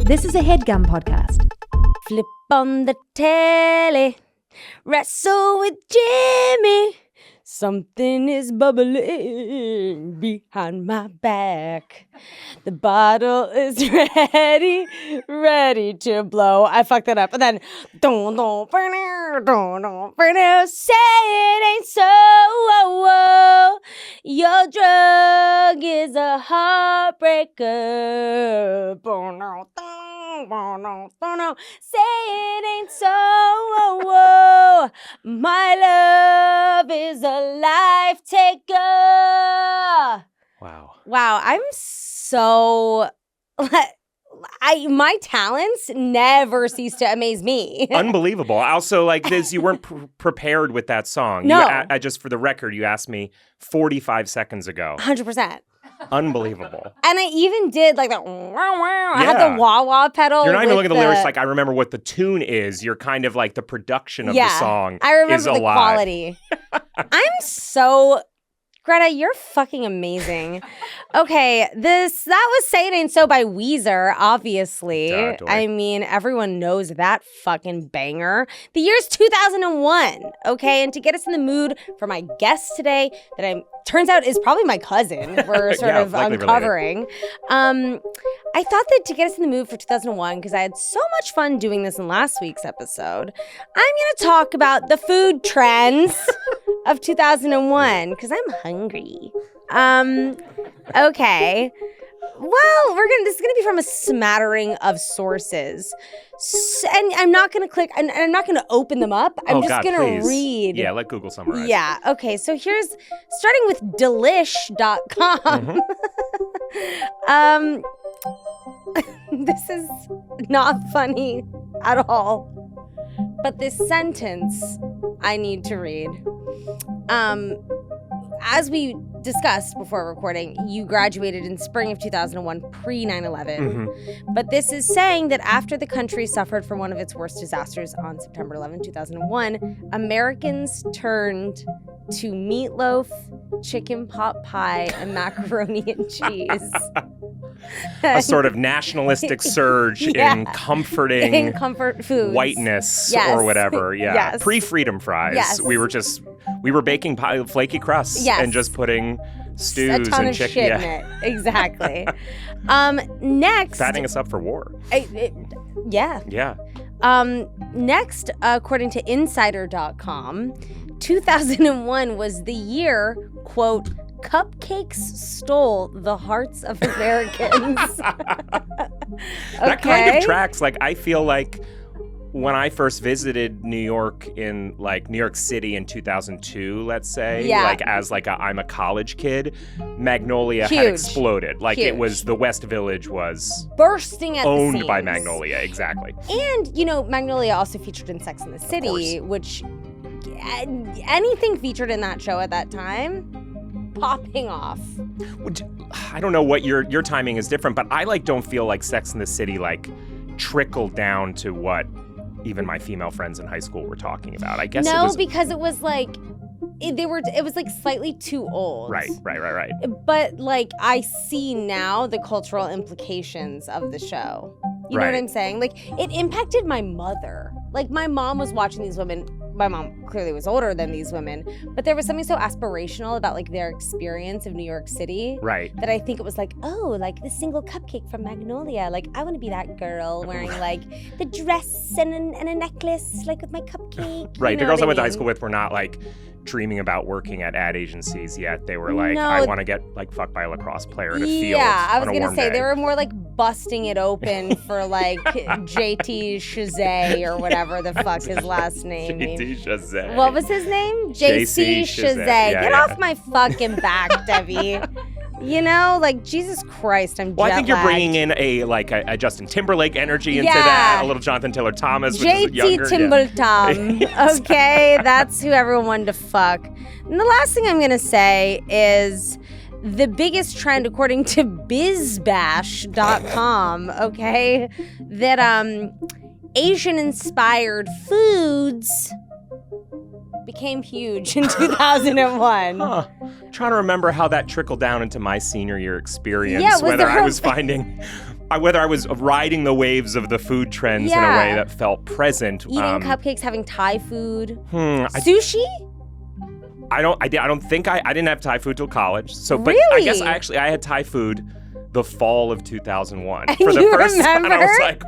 This is a Headgum podcast. Flip on the telly, wrestle with Jimmy. Something is bubbling behind my back. The bottle is ready to blow. I fucked that up. And then, say it ain't so. Your drug is a heartbreaker. Say it ain't so. My love is a life taker. Wow, I'm so... my talents never cease to amaze me. Unbelievable. Also, like this, you weren't prepared with that song. No. I just, for the record, you asked me 45 seconds ago. 100%. Unbelievable. And I even did like the wow. I had the wah-wah pedal. You're not even looking at the lyrics like I remember what the tune is. You're kind of like the production of the song. I remember is the alive. quality. I'm so... Greta, you're fucking amazing. Okay, that was Say It Ain't So by Weezer, obviously. I mean, everyone knows that fucking banger. The year's 2001, okay? And to get us in the mood for my guest today, that turns out is probably my cousin, we're sort of uncovering. I thought that to get us in the mood for 2001, because I had so much fun doing this in last week's episode, I'm going to talk about the food trends of 2001, because I'm hungry. Okay. Well, this is gonna be from a smattering of sources, and I'm not gonna click, and I'm not gonna open them up. I'm just gonna read. Yeah, let Google summarize. Yeah. Okay. So here's starting with delish.com. Mm-hmm. This is not funny at all, but this sentence I need to read. As we discussed before recording, you graduated in spring of 2001, pre-9/11. Mm-hmm. But this is saying that after the country suffered from one of its worst disasters on September 11, 2001, Americans turned to meatloaf, chicken pot pie, and macaroni and cheese. A sort of nationalistic surge in comforting comfort foods. Whiteness or whatever. Yeah. Yes. Pre-freedom fries. Yes. We were baking flaky crusts and just putting stews a ton and of chicken. Shit in it. Exactly. Next. Fattening us up for war. Yeah. Yeah. Next, according to Insider.com, 2001 was the year, quote, cupcakes stole the hearts of Americans. That kind of tracks. Like, I feel like when I first visited New York in like New York City in 2002, let's say, I'm a college kid, Magnolia had exploded. Like it was, the West Village was bursting at the seams. Owned by Magnolia, exactly. And, Magnolia also featured in Sex and the City, which anything featured in that show at that time, popping off. I don't know what your timing is different, but I don't feel like Sex and the City trickled down to what even my female friends in high school were talking about. I guess because it was it was slightly too old. Right. But I see now the cultural implications of the show. You know what I'm saying? It impacted my mother. My mom was watching these women. My mom clearly was older than these women, but there was something so aspirational about their experience of New York City. Right. That I think it was the single cupcake from Magnolia. I want to be that girl wearing the dress and a necklace with my cupcake. Right. The girls I went to high school with were not dreaming about working at ad agencies yet. They were I want to get fucked by a lacrosse player in a field. Yeah, I was going to say they were more busting it open for JT Chazet or whatever the fuck his last name. JT Chazet. What was his name? JC Chazet. Get off my fucking back, Debbie. Jesus Christ, I'm Well, I think you're bringing in a Justin Timberlake energy into that, a little Jonathan Taylor Thomas, which is younger. JT Timbertom. Okay, that's who everyone wanted to fuck. And the last thing I'm going to say is the biggest trend, according to bizbash.com, okay, that Asian-inspired foods became huge in 2001. Huh. Trying to remember how that trickled down into my senior year experience. Yeah, whether I was finding whether I was riding the waves of the food trends in a way that felt present. Eating cupcakes, having Thai food. Sushi? I didn't have Thai food till college. So, but I guess I had Thai food the fall of 2001 for the first time. And I was like,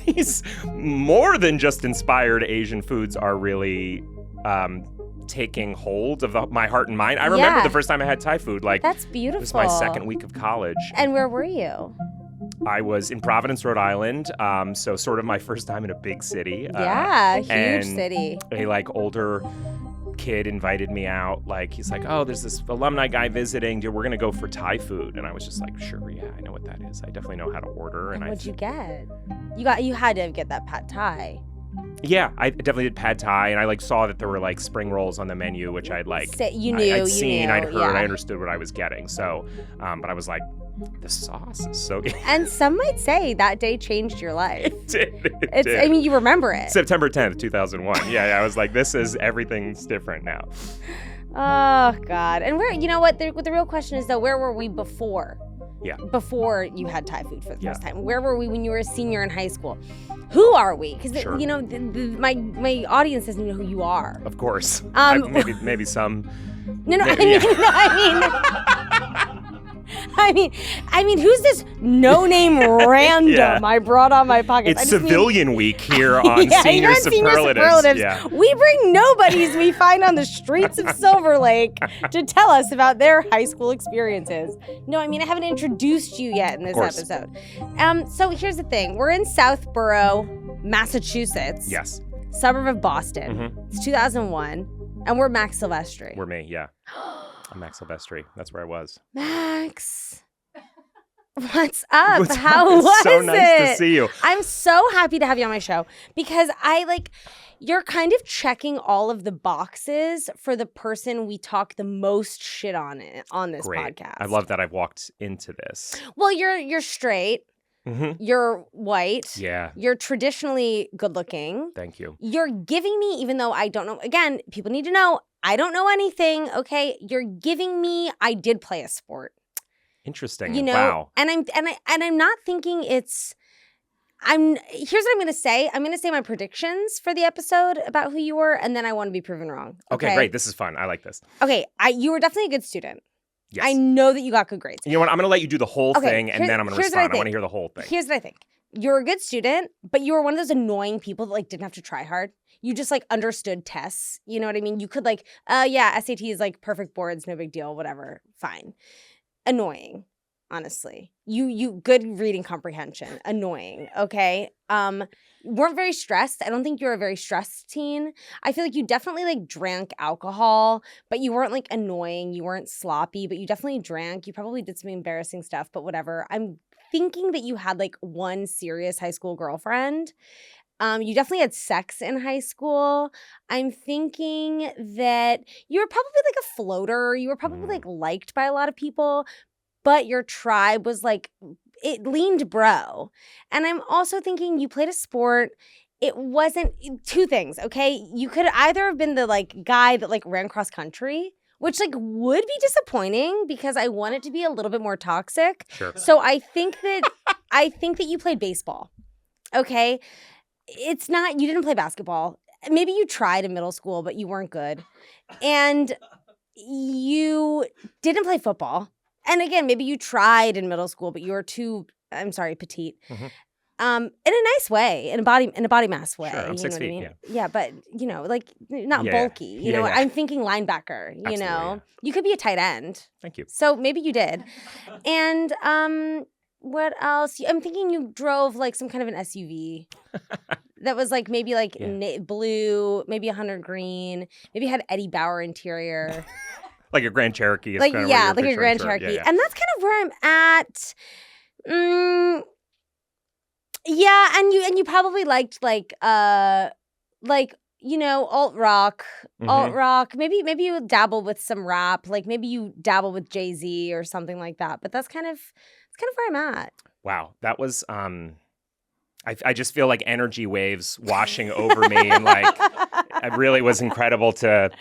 these more than just inspired Asian foods are really taking hold of my heart and mind. I remember the first time I had Thai food. Like, that's beautiful. It was my second week of college. And where were you? I was in Providence, Rhode Island, so sort of my first time in a big city. Huge city. A older kid invited me out. Like, he's like, oh, there's this alumni guy visiting. Dude, we're gonna go for Thai food. And I was just like, sure, yeah, I know what that is. I definitely know how to order. And what'd you get? You had to get that pad Thai. Yeah, I definitely did pad Thai, and I saw that there were spring rolls on the menu, which I'd I'd heard, I understood what I was getting. So, but I was like, the sauce is so good. And some might say that day changed your life. It did. I mean, you remember it. September 10th, 2001. Yeah, I was like, everything's different now. Oh God! And where? You know what? The real question is though, where were we before? Yeah. Before you had Thai food for the first time, where were we when you were a senior in high school? Who are we? Because my audience doesn't know who you are. Of course. Maybe some. No. I mean, who's this no-name random I brought on my pocket? It's Civilian Week here on Senior Superlatives. Yeah. We bring nobodies we find on the streets of Silver Lake to tell us about their high school experiences. No, I mean, I haven't introduced you yet in this episode. So here's the thing. We're in Southborough, Massachusetts. Yes. Suburb of Boston. Mm-hmm. It's 2001, and we're Max Silvestri. We're me, yeah. I'm Max Silvestri. That's where I was. Max, what's up? How was it? So nice to see you. I'm so happy to have you on my show because you're kind of checking all of the boxes for the person we talk the most shit on this podcast. I love that I've walked into this. Well, you're straight. Mm-hmm. You're white. Yeah. You're traditionally good looking. Thank you. You're giving me, even though I don't know, again, people need to know, I don't know anything, okay? You're giving me, I did play a sport. Interesting. Wow. And I'm not thinking here's what I'm going to say. I'm going to say my predictions for the episode about who you were, and then I want to be proven wrong. Okay, great. This is fun. I like this. Okay, you were definitely a good student. Yes. I know that you got good grades. You know what? I'm going to let you do the whole thing, and then I'm going to respond. I want to hear the whole thing. Here's what I think. You're a good student, but you were one of those annoying people that didn't have to try hard. You just understood tests. You know what I mean? You could SATs, perfect boards, no big deal, whatever, fine. Annoying, honestly. You good reading comprehension, annoying, okay? Weren't very stressed. I don't think you were a very stressed teen. I feel like you definitely drank alcohol, but you weren't annoying. You weren't sloppy, but you definitely drank. You probably did some embarrassing stuff, but whatever. I'm thinking that you had one serious high school girlfriend. You definitely had sex in high school. I'm thinking that you were probably a floater. You were probably liked by a lot of people, but your tribe was it leaned bro. And I'm also thinking you played a sport. It wasn't two things, okay? You could either have been the guy that ran cross country, which would be disappointing because I want it to be a little bit more toxic. Sure. So I think that you played baseball. Okay? It's not, you didn't play basketball. Maybe you tried in middle school, but you weren't good. And you didn't play football. And again, maybe you tried in middle school, but you were too, petite. Mm-hmm. In a nice way, in a body mass way. Sure, I'm 6 feet, I mean? yeah. Yeah, but, not bulky. You know, I'm thinking linebacker, you know. Yeah. You could be a tight end. Thank you. So maybe you did. And what else? I'm thinking you drove some kind of an SUV. That was maybe blue, maybe 100 green, maybe had Eddie Bauer interior. Like a Grand Cherokee. Like a Grand Cherokee. Yeah. And that's kind of where I'm at. Yeah, and you probably liked alt rock. Mm-hmm. Alt rock. Maybe you dabble with some rap. Maybe you dabble with Jay-Z or something like that. But that's kind of where I'm at. Wow. That was I just feel like energy waves washing over me, and it really was incredible to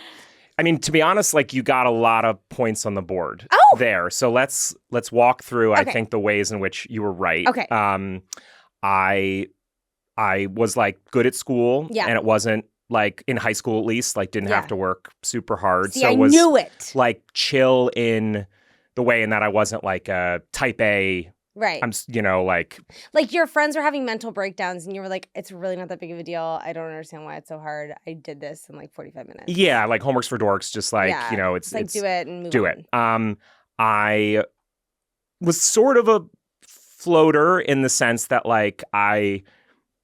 I mean, to be honest, like you got a lot of points on the board there. So let's walk through, I think, the ways in which you were right. Okay. I was like good at school, and it wasn't like in high school at least, like didn't have to work super hard. See, so I knew it. Like chill in the way in that I wasn't like a type A. Right. I'm, like your friends were having mental breakdowns and you were like, it's really not that big of a deal. I don't understand why it's so hard. I did this in like 45 minutes. Yeah, like homework's for dorks, just like, it's like do it and move do on. It. I was sort of a floater in the sense that like I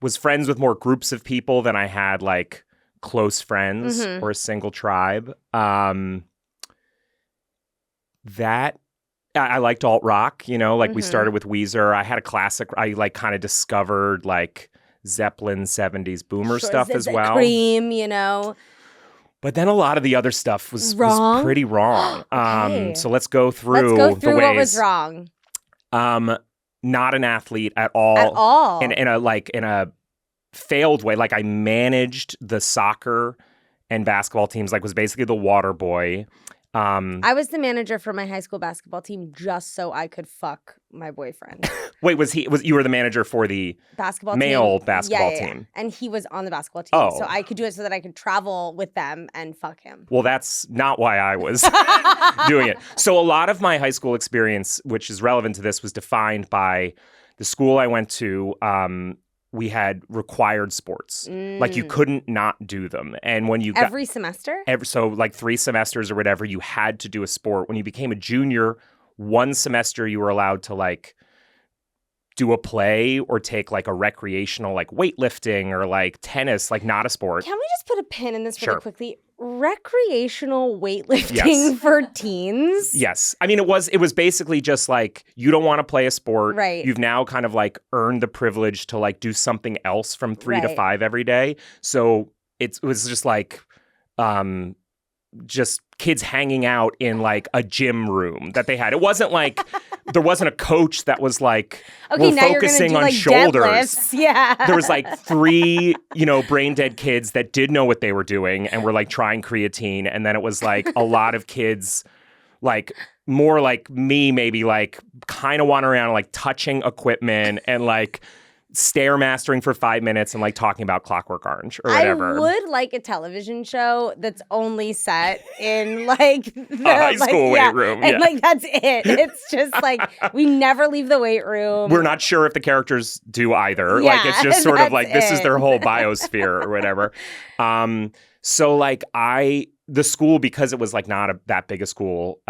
was friends with more groups of people than I had like close friends or a single tribe. That I liked alt rock, like we started with Weezer. I had a classic. I like kind of discovered like Zeppelin 70s boomer stuff as well. Cream, But then a lot of the other stuff was pretty wrong. Okay. So let's go through the ways. What was wrong. Not an athlete at all. At all. In a failed way. Like I managed the soccer and basketball teams. Like was basically the water boy. I was the manager for my high school basketball team just so I could fuck my boyfriend. Wait, you were the manager for the male basketball team? And he was on the basketball team. So I could do it so that I could travel with them and fuck him. Well, that's not why I was doing it. So a lot of my high school experience, which is relevant to this, was defined by the school I went to. We had required sports. Like you couldn't not do them. And when you every semester? So like 3 semesters or whatever, you had to do a sport. When you became a junior, 1 semester you were allowed to like do a play or take like a recreational like weightlifting or like tennis, like not a sport. Can we just put a pin in this really quickly? Recreational weightlifting for teens? Yes. I mean, it was basically just like, you don't want to play a sport. Right. You've now kind of like earned the privilege to like do something else from 3 to 5 every day. So it was just like, just kids hanging out in like a gym room that they had. It wasn't like there wasn't a coach that was like, we're focusing on like shoulders. Deadlifts. Yeah. There was like 3, brain dead kids that did know what they were doing and were like trying creatine. And then it was like a lot of kids like more like me, maybe like kind of wandering around like touching equipment and like stair mastering for 5 minutes and like talking about Clockwork Orange or whatever. I would like a television show that's only set in like the high school weight room. And like that's it. It's just like we never leave the weight room. We're not sure if the characters do either. Like it's just sort of like this is their whole biosphere or whatever. So like the school, because it was like not that big a school,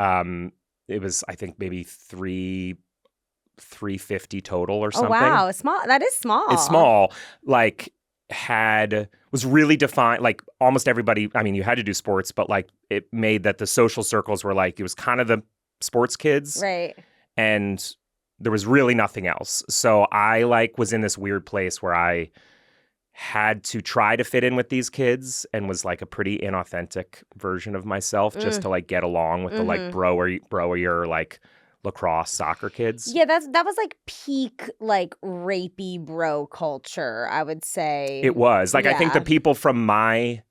it was I think maybe 350 total or something. Oh wow, small. That is small. It's small. Like was really defined. Like almost everybody. I mean, you had to do sports, but like it made that the social circles were like it was kind of the sports kids, right? And there was really nothing else. So I like was in this weird place where I had to try to fit in with these kids and was like a pretty inauthentic version of myself just to like get along with the like broier like lacrosse soccer kids. Yeah, that was like peak like rapey bro culture, I would say. It was. Like I think the people from my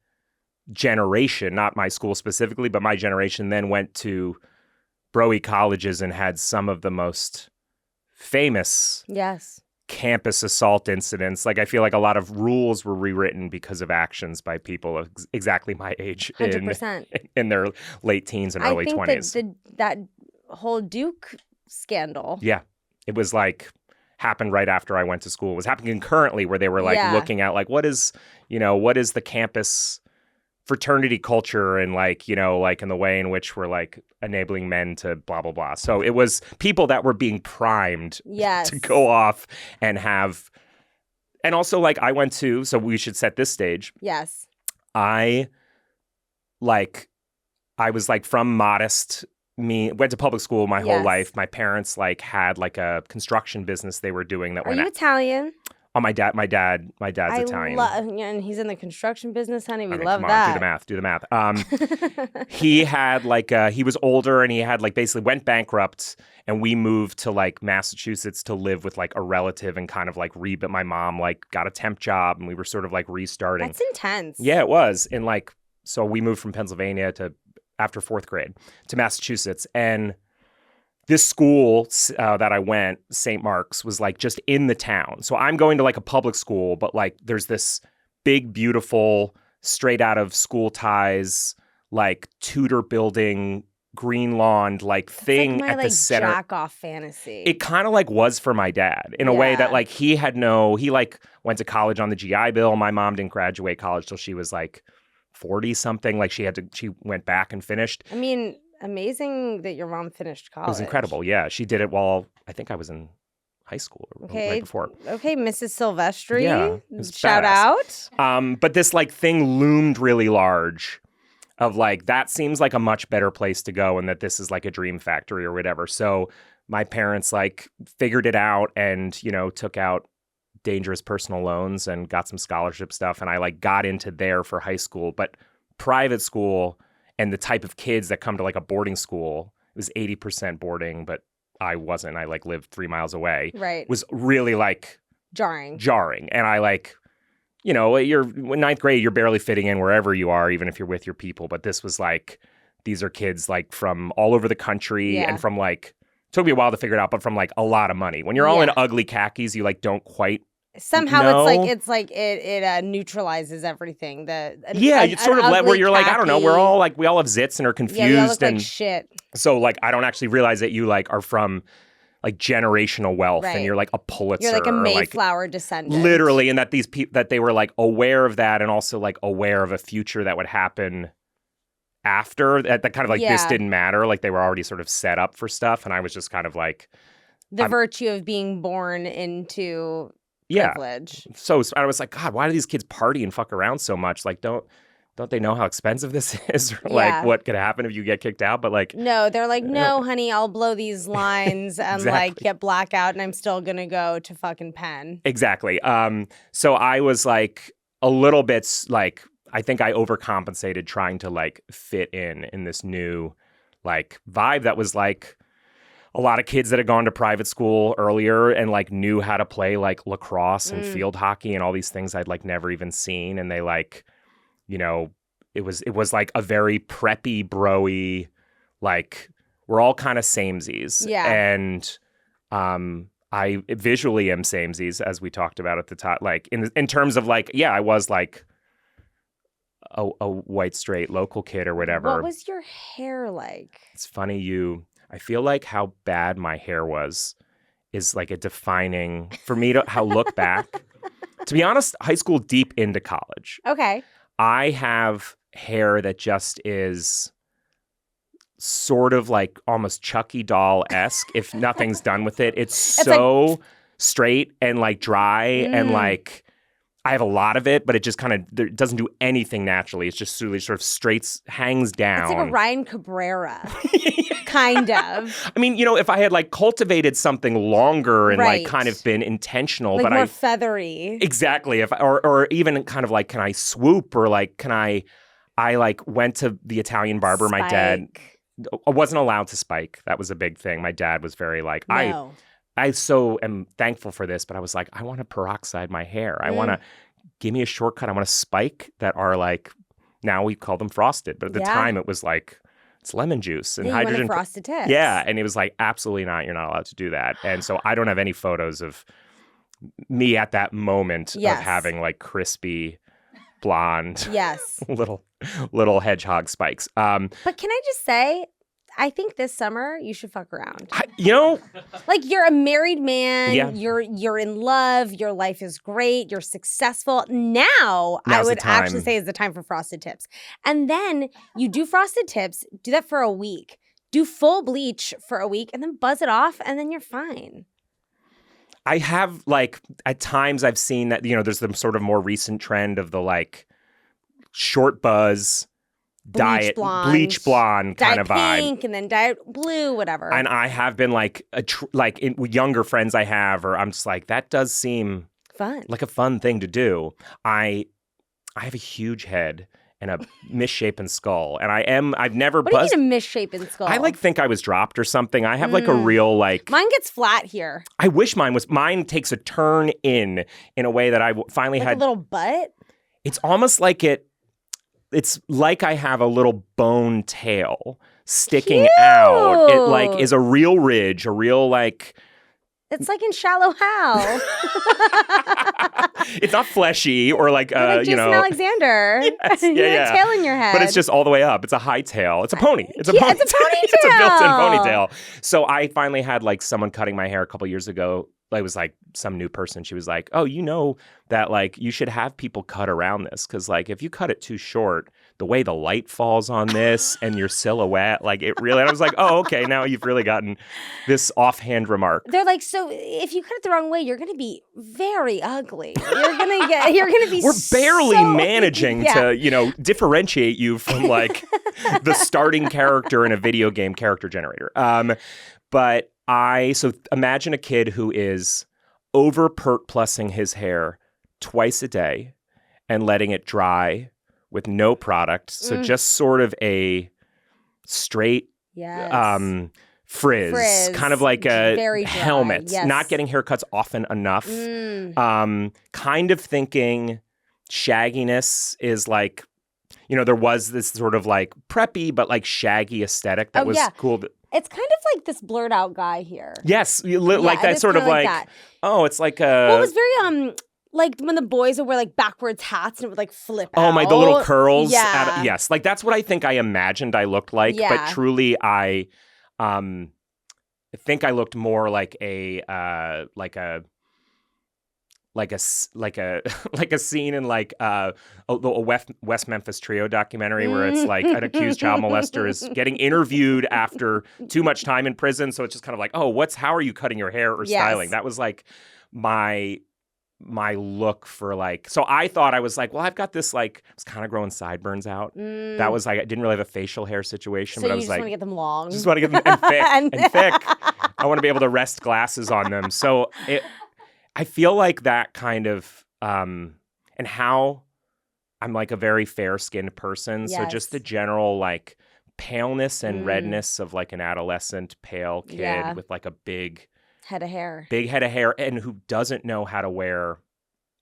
generation, not my school specifically, but my generation then went to bro-y colleges and had some of the most famous campus assault incidents. Like I feel like a lot of rules were rewritten because of actions by people of exactly my age 100%. in their late teens and early 20s. I think that whole Duke scandal. Yeah. It was like happened right after I went to school. It was happening concurrently where they were like looking at like what is the campus fraternity culture and like, like in the way in which we're like enabling men to blah, blah, blah. So it was people that were being primed to go off and have, and also like I went to, so we should set this stage. Yes. I was like from modest, went to public school my whole life. My parents like had like a construction business they were doing that Are you Italian? Oh, my dad's Italian. And he's in the construction business, honey. We love come that. On, do the math. He had like he was older and he had like basically went bankrupt, and we moved to like Massachusetts to live with like a relative and kind of like rebuild. My mom like got a temp job and we were sort of like restarting. That's intense. Yeah, it was. And like so we moved from Pennsylvania to after 4th grade to Massachusetts. And this school that I went, St. Mark's, was like just in the town. So I'm going to like a public school, but like there's this big, beautiful, straight out of School Ties, like Tudor building, green lawn, like thing like my, at the center. Jack off fantasy. It kind of like was for my dad in a way that like he like went to college on the GI Bill. My mom didn't graduate college till she was like 40 something. Like she went back and finished. I mean, amazing that your mom finished college. It was incredible. Yeah. She did it while I think I was in high school right before. Okay, Mrs. Silvestri. Yeah. Shout out. But this like thing loomed really large of like, that seems like a much better place to go and that this is like a dream factory or whatever. So my parents like figured it out and, you know, took out dangerous personal loans and got some scholarship stuff. And I like got into there for high school, but private school and the type of kids that come to like a boarding school, it was 80% boarding, but I wasn't. I like lived 3 miles away. Right. Was really like jarring. And I like, you know, you're 9th grade, you're barely fitting in wherever you are, even if you're with your people. But this was like, these are kids like from all over the country and from like, took me a while to figure it out, but from like a lot of money. When you're all in ugly khakis, you like don't quite somehow know. it's like it neutralizes everything. It's sort of where you're like, I don't know, we all have zits and are confused. Yeah, we all look and like shit. So like I don't actually realize that you like are from like generational wealth and you're like a Pulitzer. You're like a Mayflower descendant. Literally, and that these people that they were like aware of that and also like aware of a future that would happen after that kind of like this didn't matter. Like they were already sort of set up for stuff. And I was just kind of like the virtue of being born into privilege. So I was like, God, why do these kids party and fuck around so much? Like, don't they know how expensive this is? Or like what could happen if you get kicked out? But like, no, they're like, no, honey, I'll blow these lines and like get blackout and I'm still going to go to fucking Penn. Exactly. So I was like a little bit like, I think I overcompensated trying to like fit in this new like vibe that was like a lot of kids that had gone to private school earlier and like knew how to play like lacrosse and field hockey and all these things I'd like never even seen. And they like, you know, it was like a very preppy, bro-y, like we're all kind of samesies. Yeah. And I visually am samesies, as we talked about at the top. Like in terms of like, I was like a white straight local kid or whatever. What was your hair like? It's funny I feel like how bad my hair was is like a defining for me to look back. To be honest, high school deep into college. Okay. I have hair that just is sort of like almost Chucky doll-esque if nothing's done with it. It's so like straight and like dry and like I have a lot of it, but it just kind of doesn't do anything naturally. It's just really sort of straight, hangs down. It's like a Ryan Cabrera, kind of. I mean, you know, if I had like cultivated something longer and like kind of been intentional, like but more feathery. Exactly. Or even kind of like, can I swoop or like, I like went to the Italian barber. Spike. My dad, I wasn't allowed to spike. That was a big thing. My dad was very like, no. I so am thankful for this, but I was like, I want to peroxide my hair. I want to give me a shortcut. I want to spike that are like, now we call them frosted. But at the time it was like, it's lemon juice and hydrogen. Frosted tips. Yeah. And it was like, absolutely not. You're not allowed to do that. And so I don't have any photos of me at that moment of having like crispy blonde, little hedgehog spikes. But can I just say, I think this summer you should fuck around. Like you're a married man, Yeah. you're in love, your life is great, you're successful. Now's I would actually say is the time for frosted tips. And then you do frosted tips, do that for a week. Do full bleach for a week and then buzz it off and then you're fine. I have like at times I've seen that, you know, there's the sort of more recent trend of the like short buzz bleach blonde kind of vibe. Pink and then dye blue, whatever. And I have been like with younger friends I have, or I'm just like, that does seem fun, like a fun thing to do. I have a huge head and a misshapen skull, and I've never. What do you mean a misshapen skull? I like think I was dropped or something. I have like a real like. Mine gets flat here. I wish mine takes a turn in a way that I finally like had a little butt. It's almost like it's like I have a little bone tail sticking out. It like is a real ridge, a real like. It's like in Shallow Hal. It's not fleshy or like, Jason Alexander. Yes, you have a tail in your head. But it's just all the way up. It's a high tail. It's a pony. It's a ponytail. It's a ponytail. It's a built-in ponytail. So I finally had like someone cutting my hair a couple years ago. It was like some new person. She was like, oh, you know that like you should have people cut around this because like if you cut it too short, the way the light falls on this and your silhouette, like it really, and I was like, oh, okay, now you've really gotten this offhand remark. They're like, so if you cut it the wrong way, you're going to be very ugly. You're going to be We're barely managing to, differentiate you from like the starting character in a video game character generator. So imagine a kid who is over pert-plussing his hair twice a day and letting it dry with no product. So just sort of a straight frizz, kind of like a very dry. Helmet, yes. Not getting haircuts often enough. Kind of thinking shagginess is like, there was this sort of like preppy but like shaggy aesthetic that was cool. It's kind of like this blurred out guy here. Yes, like that sort of like that. Oh, it's like a. Well, it was very like when the boys would wear like backwards hats and it would like flip out. Oh my, the little curls. Yeah. Yes, like that's what I think I imagined I looked like. Yeah. But truly, I think I looked more like a scene in like a West Memphis Trio documentary where it's like an accused child molester is getting interviewed after too much time in prison. So it's just kind of like, oh, how are you cutting your hair or styling? That was like my look for like, so I thought I was like, well, I've got this like, I was kind of growing sideburns out. That was like, I didn't really have a facial hair situation, so but I was like, just want to get them long. Just want to get them and thick and thick. I want to be able to rest glasses on them. So I feel like that kind of, and how I'm like a very fair-skinned person. Yes. So just the general like paleness and redness of like an adolescent pale kid with like a big head of hair, and who doesn't know how to wear.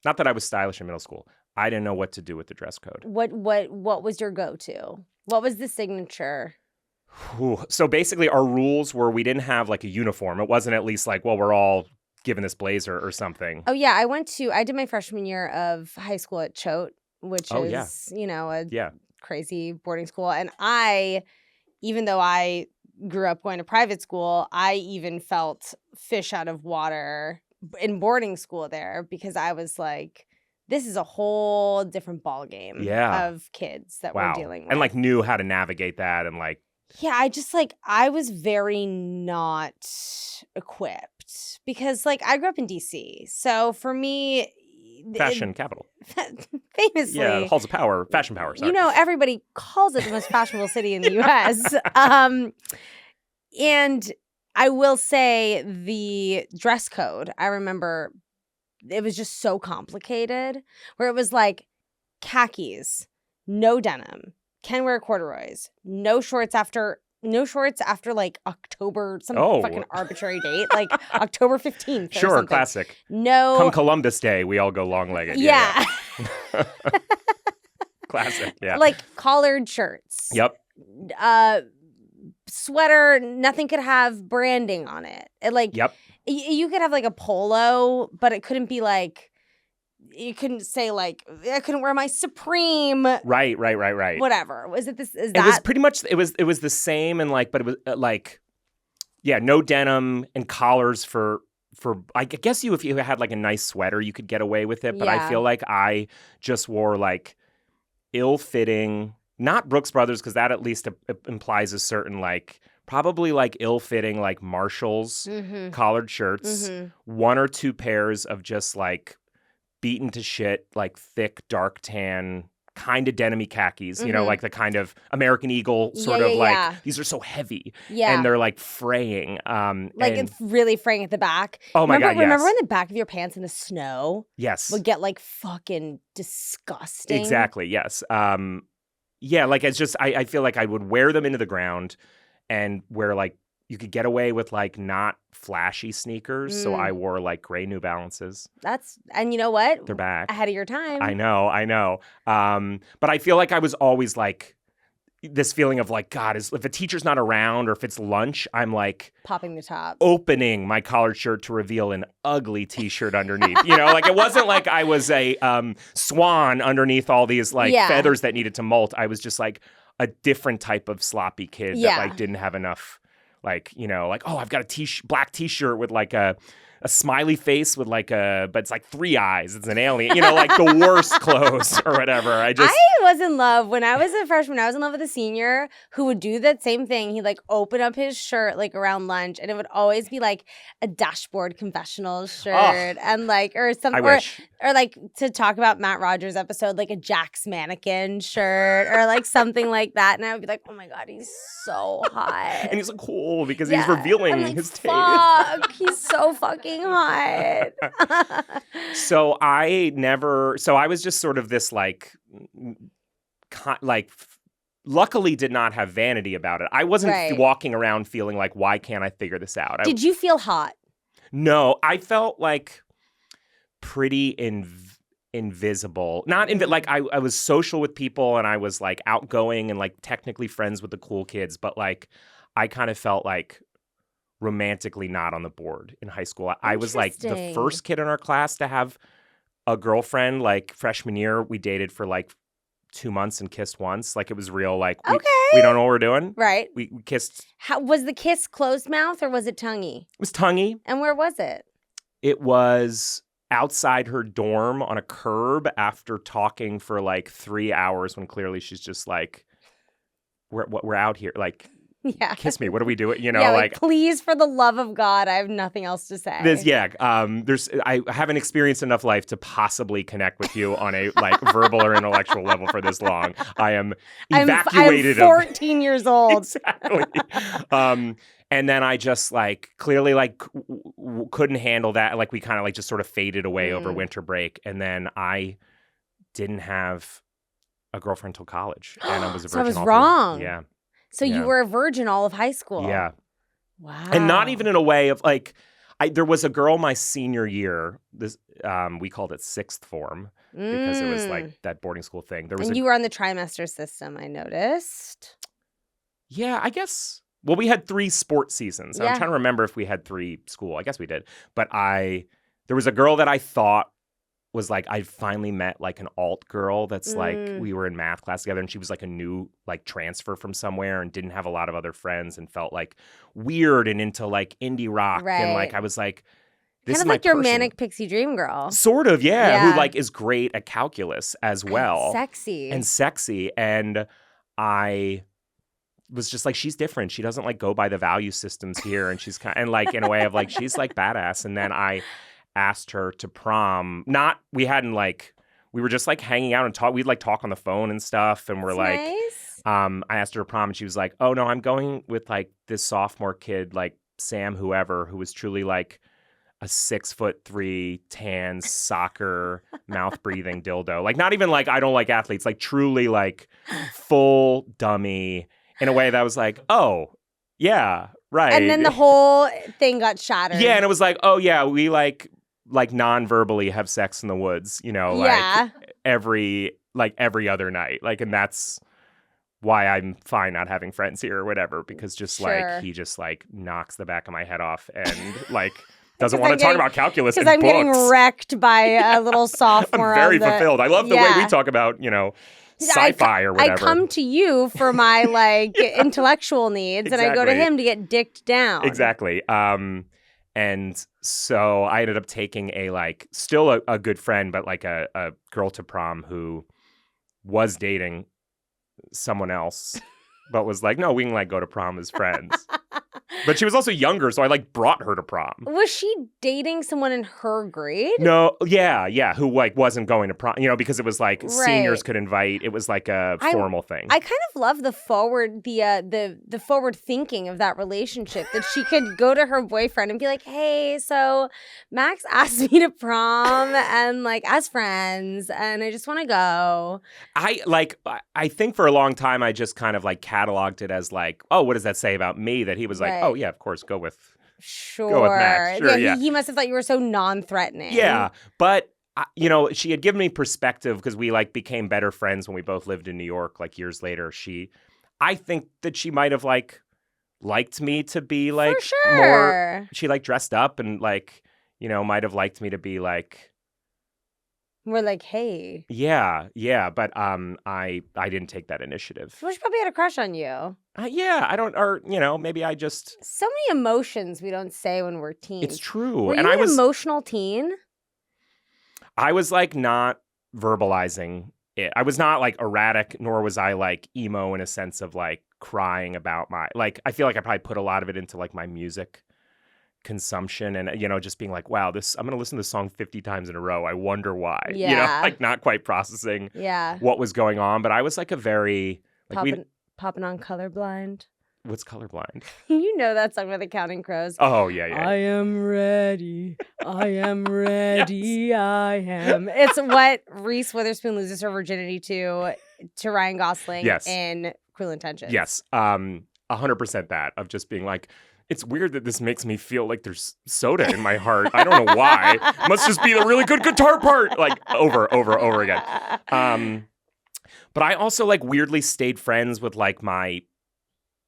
Not that I was stylish in middle school. I didn't know what to do with the dress code. What was your go-to? What was the signature? So basically our rules were we didn't have like a uniform. It wasn't at least like, well, we're all given this blazer or something. Oh yeah, I did my freshman year of high school at Choate, which is, a crazy boarding school. And even though I grew up going to private school, I even felt fish out of water in boarding school there because I was like, this is a whole different ballgame of kids that we're dealing with. And like knew how to navigate that and like. Yeah, I was very not equipped because like I grew up in DC. So for me, fashion capital. Famously. Yeah, halls of power, fashion power, sorry. Everybody calls it the most fashionable city in the US. And I will say the dress code, I remember it was just so complicated where it was like khakis, no denim. Can wear corduroys. No shorts after like October, some fucking arbitrary date, like October 15th. Sure, something. Classic. No. Come Columbus Day, we all go long-legged. Yeah. Classic. Yeah. Like collared shirts. Yep. Sweater. Nothing could have branding on it. Yep. You could have like a polo, but it couldn't be like. You couldn't say like I couldn't wear my Supreme. Right. Whatever. Was it this? Is that? It was pretty much. It was the same and like, but it was like, no denim and collars for. I guess if you had like a nice sweater, you could get away with it. But I feel like I just wore like ill-fitting, not Brooks Brothers because that at least implies a certain like. Probably like ill-fitting like Marshalls collared shirts, one or two pairs of just like. Beaten to shit, like thick, dark tan, kind of denim-y khakis, like the kind of American Eagle sort of like, these are so heavy. Yeah. And they're like fraying. It's really fraying at the back. Oh my God, yes. Remember when the back of your pants in the snow? Yes. Would get like fucking disgusting. Exactly, yes. Like it's just, I feel like I would wear them into the ground and wear like, you could get away with like not flashy sneakers. So I wore like gray New Balances. And you know what? They're back. Ahead of your time. I know. But I feel like I was always like this feeling of like, God, if a teacher's not around or if it's lunch, I'm like popping the top, opening my collared shirt to reveal an ugly t-shirt underneath. You know, like it wasn't like I was a swan underneath all these like feathers that needed to molt. I was just like a different type of sloppy kid that like didn't have enough, like, you know, like, oh, I've got a black t-shirt with like a smiley face with like but it's like 3 eyes. It's an alien, you know, like the worst clothes or whatever. I was in love when I was a freshman. I was in love with a senior who would do that same thing. He'd like open up his shirt like around lunch, and it would always be like a Dashboard Confessional shirt and like, or something, or like to talk about Matt Rogers' episode, like a Jack's Mannequin shirt or like something like that. And I would be like, oh my God, he's so hot. And he's like cool because he's revealing like, his taste. Fuck, he's so fucking hot. So I was just sort of this like luckily did not have vanity about it. I wasn't walking around feeling like, why can't I figure this out? Did you feel hot? No, I felt like pretty invisible. Like I was social with people and I was like outgoing and like technically friends with the cool kids, but like I kind of felt like romantically not on the board in high school. I was like the first kid in our class to have a girlfriend. Like freshman year, we dated for like 2 months and kissed once. Like it was real. Like we don't know what we're doing. Right. We kissed. How was the kiss? Closed mouth or was it tonguey? It was tonguey. And where was it? It was outside her dorm on a curb after talking for like 3 hours when clearly she's just like, we're out here. Like, kiss me. What are we doing? You know, like please, for the love of God, I have nothing else to say. I haven't experienced enough life to possibly connect with you on a like verbal or intellectual level for this long. I am evacuated. I'm 14 years old. Exactly. And then I just like clearly like couldn't handle that. Like we kind of like just sort of faded away over winter break. And then I didn't have a girlfriend till college, and I was a virgin. So I was wrong. Yeah. So you were a virgin all of high school. Yeah. Wow. And not even in a way of like, there was a girl my senior year. This we called it sixth form because it was like that boarding school thing. You were on the trimester system, I noticed. Yeah, I guess. Well, we had 3 sports seasons. I'm trying to remember if we had 3 school. I guess we did. But there was a girl that I thought was like, I finally met like an alt girl that's like, we were in math class together and she was like a new like transfer from somewhere and didn't have a lot of other friends and felt like weird and into like indie rock. Right. And like, I was like, this kind of like your manic pixie dream girl. Sort of, yeah. Who like is great at calculus as well. And sexy. And I was just like, she's different. She doesn't like go by the value systems here. And she's kind of, and like in a way of like, she's like badass. And then I asked her to prom. We were just like hanging out and talk. We'd like talk on the phone and stuff. And we're like, nice. I asked her to prom and she was like, oh no, I'm going with like this sophomore kid, like Sam, whoever, who was truly like a 6'3" tan soccer mouth breathing dildo. Like not even like, I don't like athletes, like truly like full dummy in a way that was like, oh yeah, right. And then the whole thing got shattered. Yeah. And it was like, oh yeah, we like non-verbally have sex in the woods, you know, like every other night. Like, and that's why I'm fine not having friends here or whatever, because just like, he just like knocks the back of my head off and like doesn't want to talk about calculus in books. Because I'm getting wrecked by a little sophomore. I'm very fulfilled. I love the way we talk about, you know, sci-fi or whatever. I come to you for my like intellectual needs and I go to him to get dicked down. Exactly. And so I ended up taking still a good friend, but like a girl to prom who was dating someone else, but was like, no, we can like go to prom as friends. But she was also younger, so I like brought her to prom. Was she dating someone in her grade? No, yeah, who like wasn't going to prom, you know, because it was like seniors could invite. It was like a formal thing. I kind of love the forward thinking of that relationship, that she could go to her boyfriend and be like, hey, so Max asked me to prom and like as friends, and I just want to go. I think for a long time I just kind of like cataloged it as like, oh, what does that say about me? That he was like, oh, oh yeah, of course, go with Sure. Max. Sure, yeah. He must have thought you were so non-threatening. Yeah, but you know, she had given me perspective because we like became better friends when we both lived in New York. Like years later, I think that she might have like liked me to be like For sure. more. She like dressed up and like, you know, might have liked me to be like. We're like, hey. Yeah, but I didn't take that initiative. Well, she probably had a crush on you. Yeah, I don't, or you know, maybe I just. So many emotions we don't say when we're teens. It's true. Were and you I an was emotional teen? I was like not verbalizing it. I was not like erratic, nor was I like emo in a sense of like crying about my like. I feel like I probably put a lot of it into like my music consumption and, you know, just being like, wow, I'm going to listen to this song 50 times in a row. I wonder why. Yeah. You know, like not quite processing what was going on. But I was like a very like popping on Colorblind. What's Colorblind? You know that song by the Counting Crows. Oh, yeah. I am ready. I am ready. Yes. I am. It's what Reese Witherspoon loses her virginity to Ryan Gosling in Cruel Intentions. Yes. 100% that of just being like, it's weird that this makes me feel like there's soda in my heart. I don't know why. Must just be the really good guitar part. Like over again. But I also like weirdly stayed friends with like my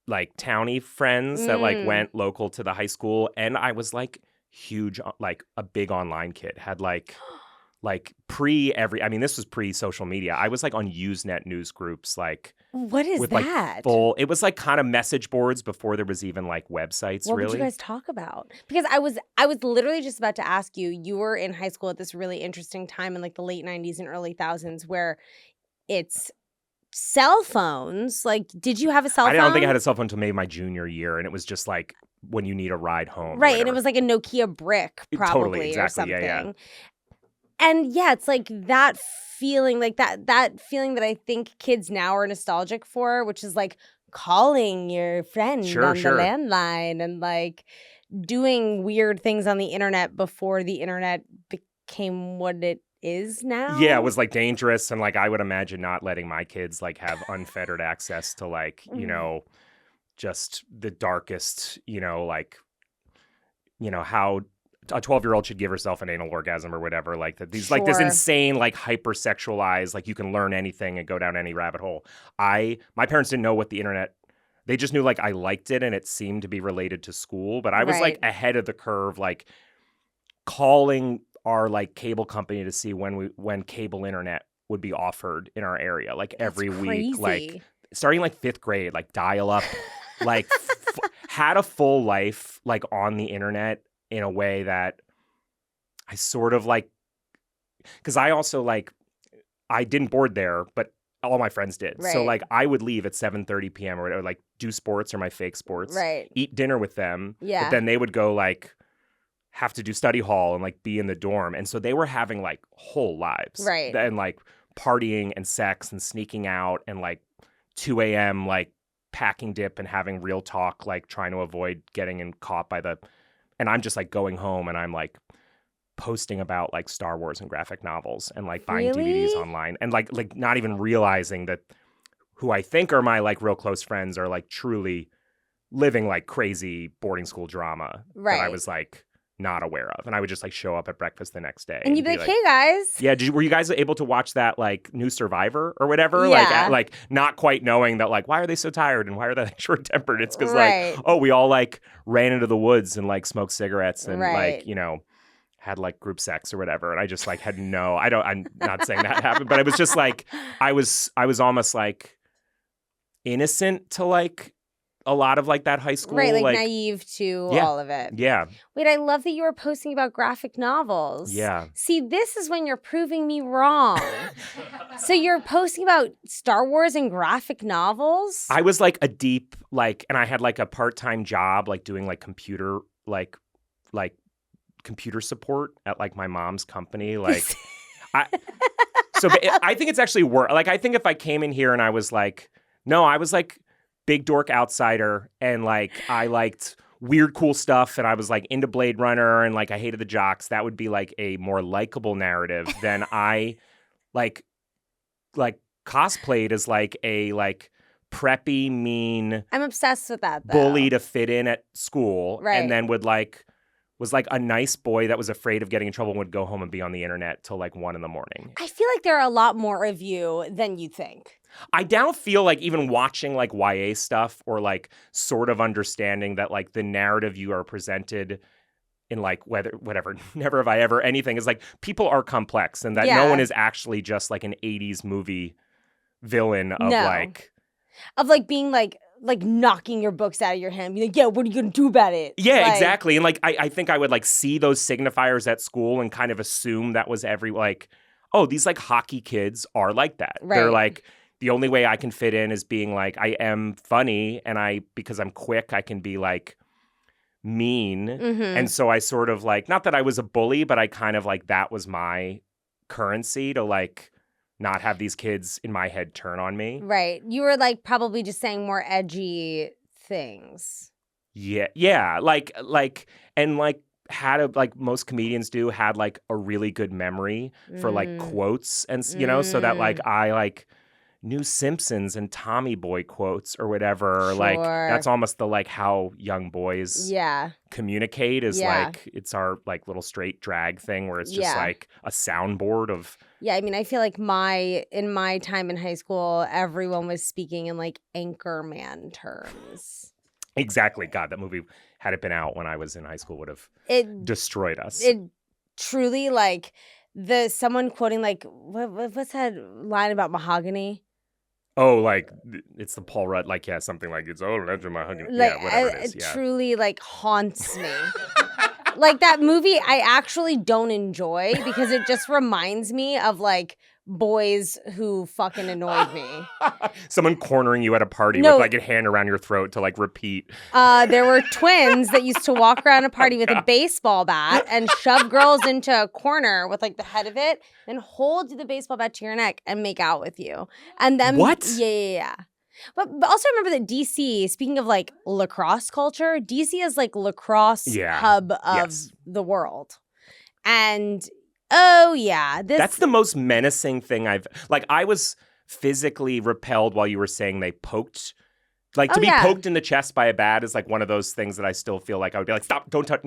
like townie friends that like went local to the high school. And I was like huge, like a big online kid. Had like this was pre-social media. I was like on Usenet news groups, like what is with, that? Like, it was like kind of message boards before there was even like websites. What really? would you guys talk about? Because I was literally just about to ask you. You were in high school at this really interesting time in like the late 90s and early thousands where it's cell phones. Like, did you have a cell phone? I don't think I had a cell phone until maybe my junior year, and it was just like when you need a ride home. Right, and it was like a Nokia brick, probably, totally, exactly, or something. Yeah. And yeah, it's like that feeling, like that feeling that I think kids now are nostalgic for, which is like calling your friend on the landline and like doing weird things on the internet before the internet became what it is now. Yeah, it was like dangerous, and like I would imagine not letting my kids like have unfettered access to like, you know, just the darkest, you know, like, you know, how a 12-year-old should give herself an anal orgasm or whatever, like that. These like this insane, like hypersexualized, like you can learn anything and go down any rabbit hole. My parents didn't know what the internet. They just knew like I liked it and it seemed to be related to school, but I was like ahead of the curve, like calling our like cable company to see when cable internet would be offered in our area, like every week, like starting like 5th grade, like dial up, like had a full life like on the internet. In a way that I sort of like, because I also like, I didn't board there, but all my friends did. Right. So like I would leave at 7:30 p.m. or whatever, like do sports or my fake sports, eat dinner with them. Yeah. But then they would go like have to do study hall and like be in the dorm. And so they were having like whole lives. Right. And like partying and sex and sneaking out and like 2 a.m. like packing dip and having real talk, like trying to avoid getting caught by the. And I'm just like going home and I'm like posting about like Star Wars and graphic novels and like buying DVDs online and like not even realizing that who I think are my like real close friends are like truly living like crazy boarding school drama that I was like not aware of. And I would just like show up at breakfast the next day. And you'd be like, hey guys. Yeah. Were you guys able to watch that like new Survivor or whatever? Yeah. Like not quite knowing that like, why are they so tired and why are they like short tempered? It's because like, oh, we all like ran into the woods and like smoked cigarettes and like, you know, had like group sex or whatever. And I just like I'm not saying that happened, but it was just like, I was almost like innocent to like, a lot of like that high school. Right, like naive to all of it. Yeah. Wait, I love that you were posting about graphic novels. Yeah. See, this is when you're proving me wrong. So you're posting about Star Wars and graphic novels? I was like a deep, like, and I had like a part-time job, like doing like computer, like computer support at like my mom's company. Like, I think it's actually worse. Like, I think if I came in here and I was like, no, I was like, big dork outsider and like I liked weird cool stuff and I was like into Blade Runner and like I hated the jocks, that would be like a more likable narrative than I like cosplayed as like a like preppy, mean, I'm obsessed with that, though. bully to fit in at school, Right. and then was like a nice boy that was afraid of getting in trouble and would go home and be on the internet till like 1 a.m. I feel like there are a lot more of you than you think. I now feel like even watching like YA stuff or like sort of understanding that like the narrative you are presented in like whatever, never have I ever anything is like people are complex and that no one is actually just like an 80s movie villain of like being like knocking your books out of your hand. Be like, yeah, what are you going to do about it? Yeah, like, exactly. And like, I think I would like see those signifiers at school and kind of assume that was oh, these like hockey kids are like that. Right. They're like, the only way I can fit in is being like, I am funny and because I'm quick, I can be like mean. Mm-hmm. And so I sort of like, not that I was a bully, but I kind of like, that was my currency to like, not have these kids in my head turn on me. Right. You were like probably just saying more edgy things. Yeah. Yeah. Like had like most comedians do, had like a really good memory for like quotes and, so that like I like knew Simpsons and Tommy Boy quotes or whatever. Sure. Like that's almost the like how young boys communicate is like it's our like little straight drag thing where it's just like a soundboard of. Yeah, I mean, I feel like in my time in high school, everyone was speaking in like Anchorman terms. Exactly. God, that movie, had it been out when I was in high school, would have destroyed us. It truly like someone quoting like what's that line about mahogany? Oh, like it's the Paul Rudd, like something like it's legend mahogany, like, whatever it is. It truly like haunts me. Like that movie, I actually don't enjoy because it just reminds me of like boys who fucking annoyed me. Someone cornering you at a party with like a hand around your throat to like repeat. There were twins that used to walk around a party with a baseball bat and shove girls into a corner with like the head of it and hold the baseball bat to your neck and make out with you. And then what? Yeah. But also remember that DC, speaking of like lacrosse culture, DC is like lacrosse hub of the world. And that's the most menacing thing I was physically repelled while you were saying they poked. Like to be poked in the chest by a bat is like one of those things that I still feel like I would be like, stop, don't touch,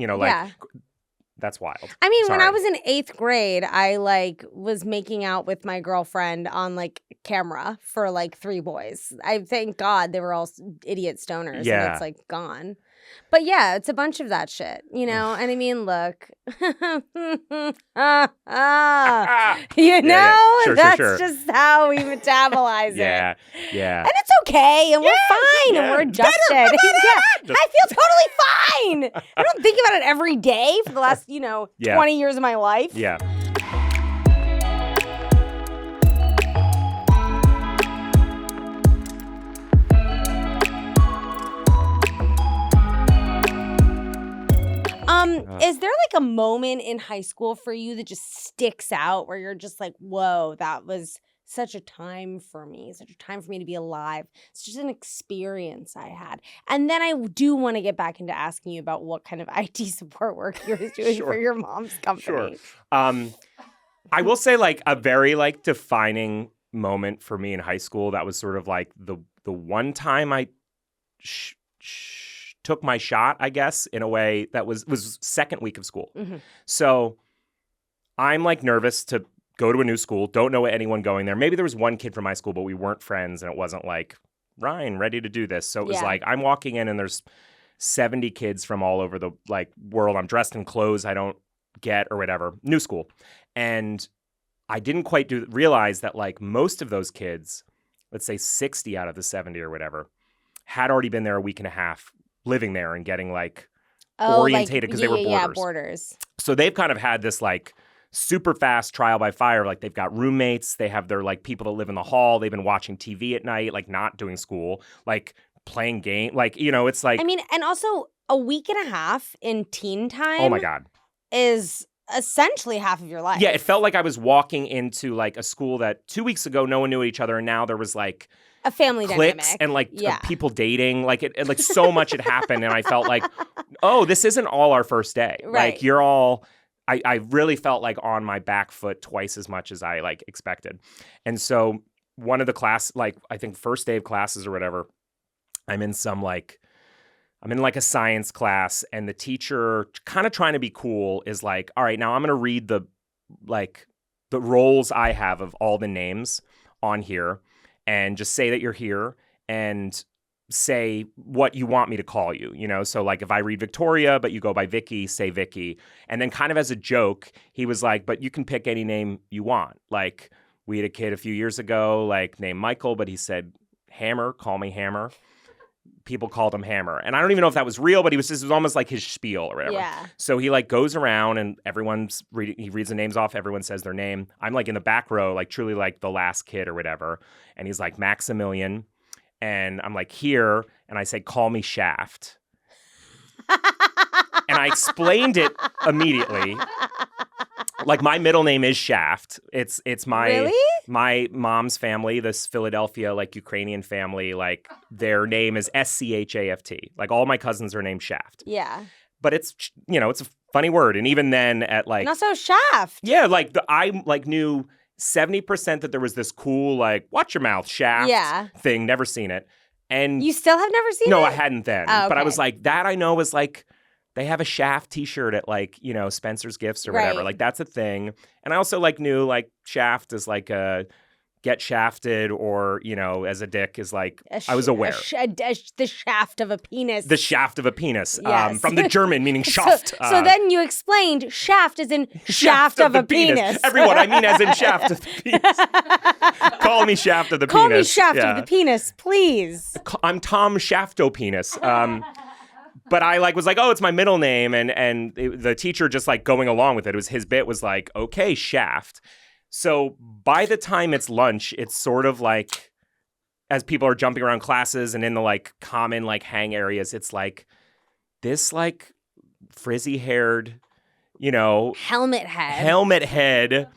that's wild. I mean, when I was in 8th grade, I like was making out with my girlfriend on like camera for like 3 boys. I thank God they were all idiot stoners and it's like gone. But yeah, it's a bunch of that shit, And I mean, look, that's just how we metabolize it. Yeah. And it's okay, and we're fine, and we're adjusted. I feel totally fine. I don't think about it every day for the last, 20 years of my life. Yeah. Is there like a moment in high school for you that just sticks out where you're just like, whoa, that was such a time for me to be alive. It's just an experience I had. And then I do want to get back into asking you about what kind of IT support work you were doing for your mom's company. Sure. I will say like a very like defining moment for me in high school. That was sort of like the one time I took my shot, I guess, in a way that was second week of school. Mm-hmm. So I'm like nervous to go to a new school, don't know anyone going there. Maybe there was one kid from my school, but we weren't friends and it wasn't like, Ryan, ready to do this. So it was like, I'm walking in and there's 70 kids from all over the like world. I'm dressed in clothes I don't get or whatever. New school. And I didn't quite realize that like most of those kids, let's say 60 out of the 70 or whatever, had already been there a week and a half living there and getting like orientated because they were boarders. Yeah, boarders. So they've kind of had this like super fast trial by fire. Like they've got roommates. They have their like people that live in the hall. They've been watching TV at night, like not doing school, like playing game. Like, it's like. I mean, and also a week and a half in teen time. Oh my God. Is essentially half of your life. Yeah, it felt like I was walking into like a school that 2 weeks ago no one knew each other and now there was like a family cliques dynamic and like people dating. Like it like so much had happened and I felt like, oh, this isn't all our first day. Right. Like you're all I really felt like on my back foot twice as much as I like expected. And so one of the class, like I think first day of classes or whatever, I'm in a science class, and the teacher, kind of trying to be cool, is like, all right, now I'm going to read the roles I have of all the names on here, and just say that you're here and say what you want me to call you, you know? So like if I read Victoria, but you go by Vicky, say Vicky. And then kind of as a joke, he was like, but you can pick any name you want. Like we had a kid a few years ago, like named Michael, but he said, Hammer, call me Hammer. People called him Hammer. And I don't even know if that was real, but it was almost like his spiel or whatever. Yeah. So he like goes around and he reads the names off. Everyone says their name. I'm like in the back row, like truly like the last kid or whatever. And he's like Maximilian. And I'm like here. And I say, call me Schaft. And I explained it immediately. Like my middle name is Schaft. It's my my mom's family, this Philadelphia like Ukrainian family, like their name is Schaft. Like all my cousins are named Schaft. Yeah. But it's it's a funny word, and even then at like not so Schaft. Yeah, like I like knew 70% that there was this cool like watch your mouth Schaft thing. Never seen it. And you still have never seen it? No, I hadn't then. Oh, okay. But I was like, that I know was like. They have a Schaft t-shirt at like, Spencer's Gifts or whatever. Right. Like that's a thing. And I also like knew like Schaft is like a get shafted or, as a dick is like, I was aware. The shaft of a penis. The shaft of a penis. Yes. From the German meaning Schaft. So then you explained shaft as in shaft of a penis. Everyone, I mean as in shaft of the penis. Call me shaft of the Call penis. Call me shaft of the penis, please. I'm Tom Shafto Penis. But I was like, oh, it's my middle name. And the teacher just like going along with it. It was his bit was like, okay, Schaft. So by the time it's lunch, it's sort of like as people are jumping around classes and in the like common like hang areas, it's like this like frizzy haired, helmet head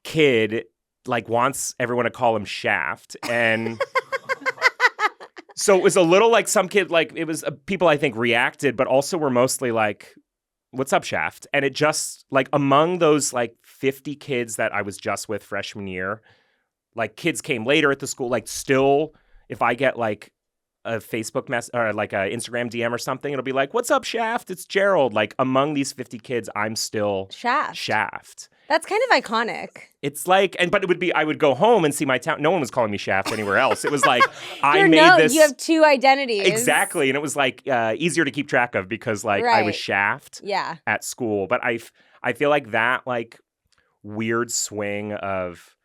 kid like wants everyone to call him Schaft. And so it was a little like some kid, like it was people I think reacted, but also were mostly like, what's up, Schaft? And it just like among those like 50 kids that I was just with freshman year, like kids came later at the school, like still, if I get like a Facebook mess or like a Instagram DM or something, it'll be like, what's up, Schaft? It's Gerald. Like among these 50 kids, I'm still Schaft. That's kind of iconic. It's like, but it would be, I would go home and see my town. No one was calling me Schaft anywhere else. It was like, I made this. You have two identities. Exactly. And it was like easier to keep track of because like I was Schaft at school. But I feel like that like weird swing of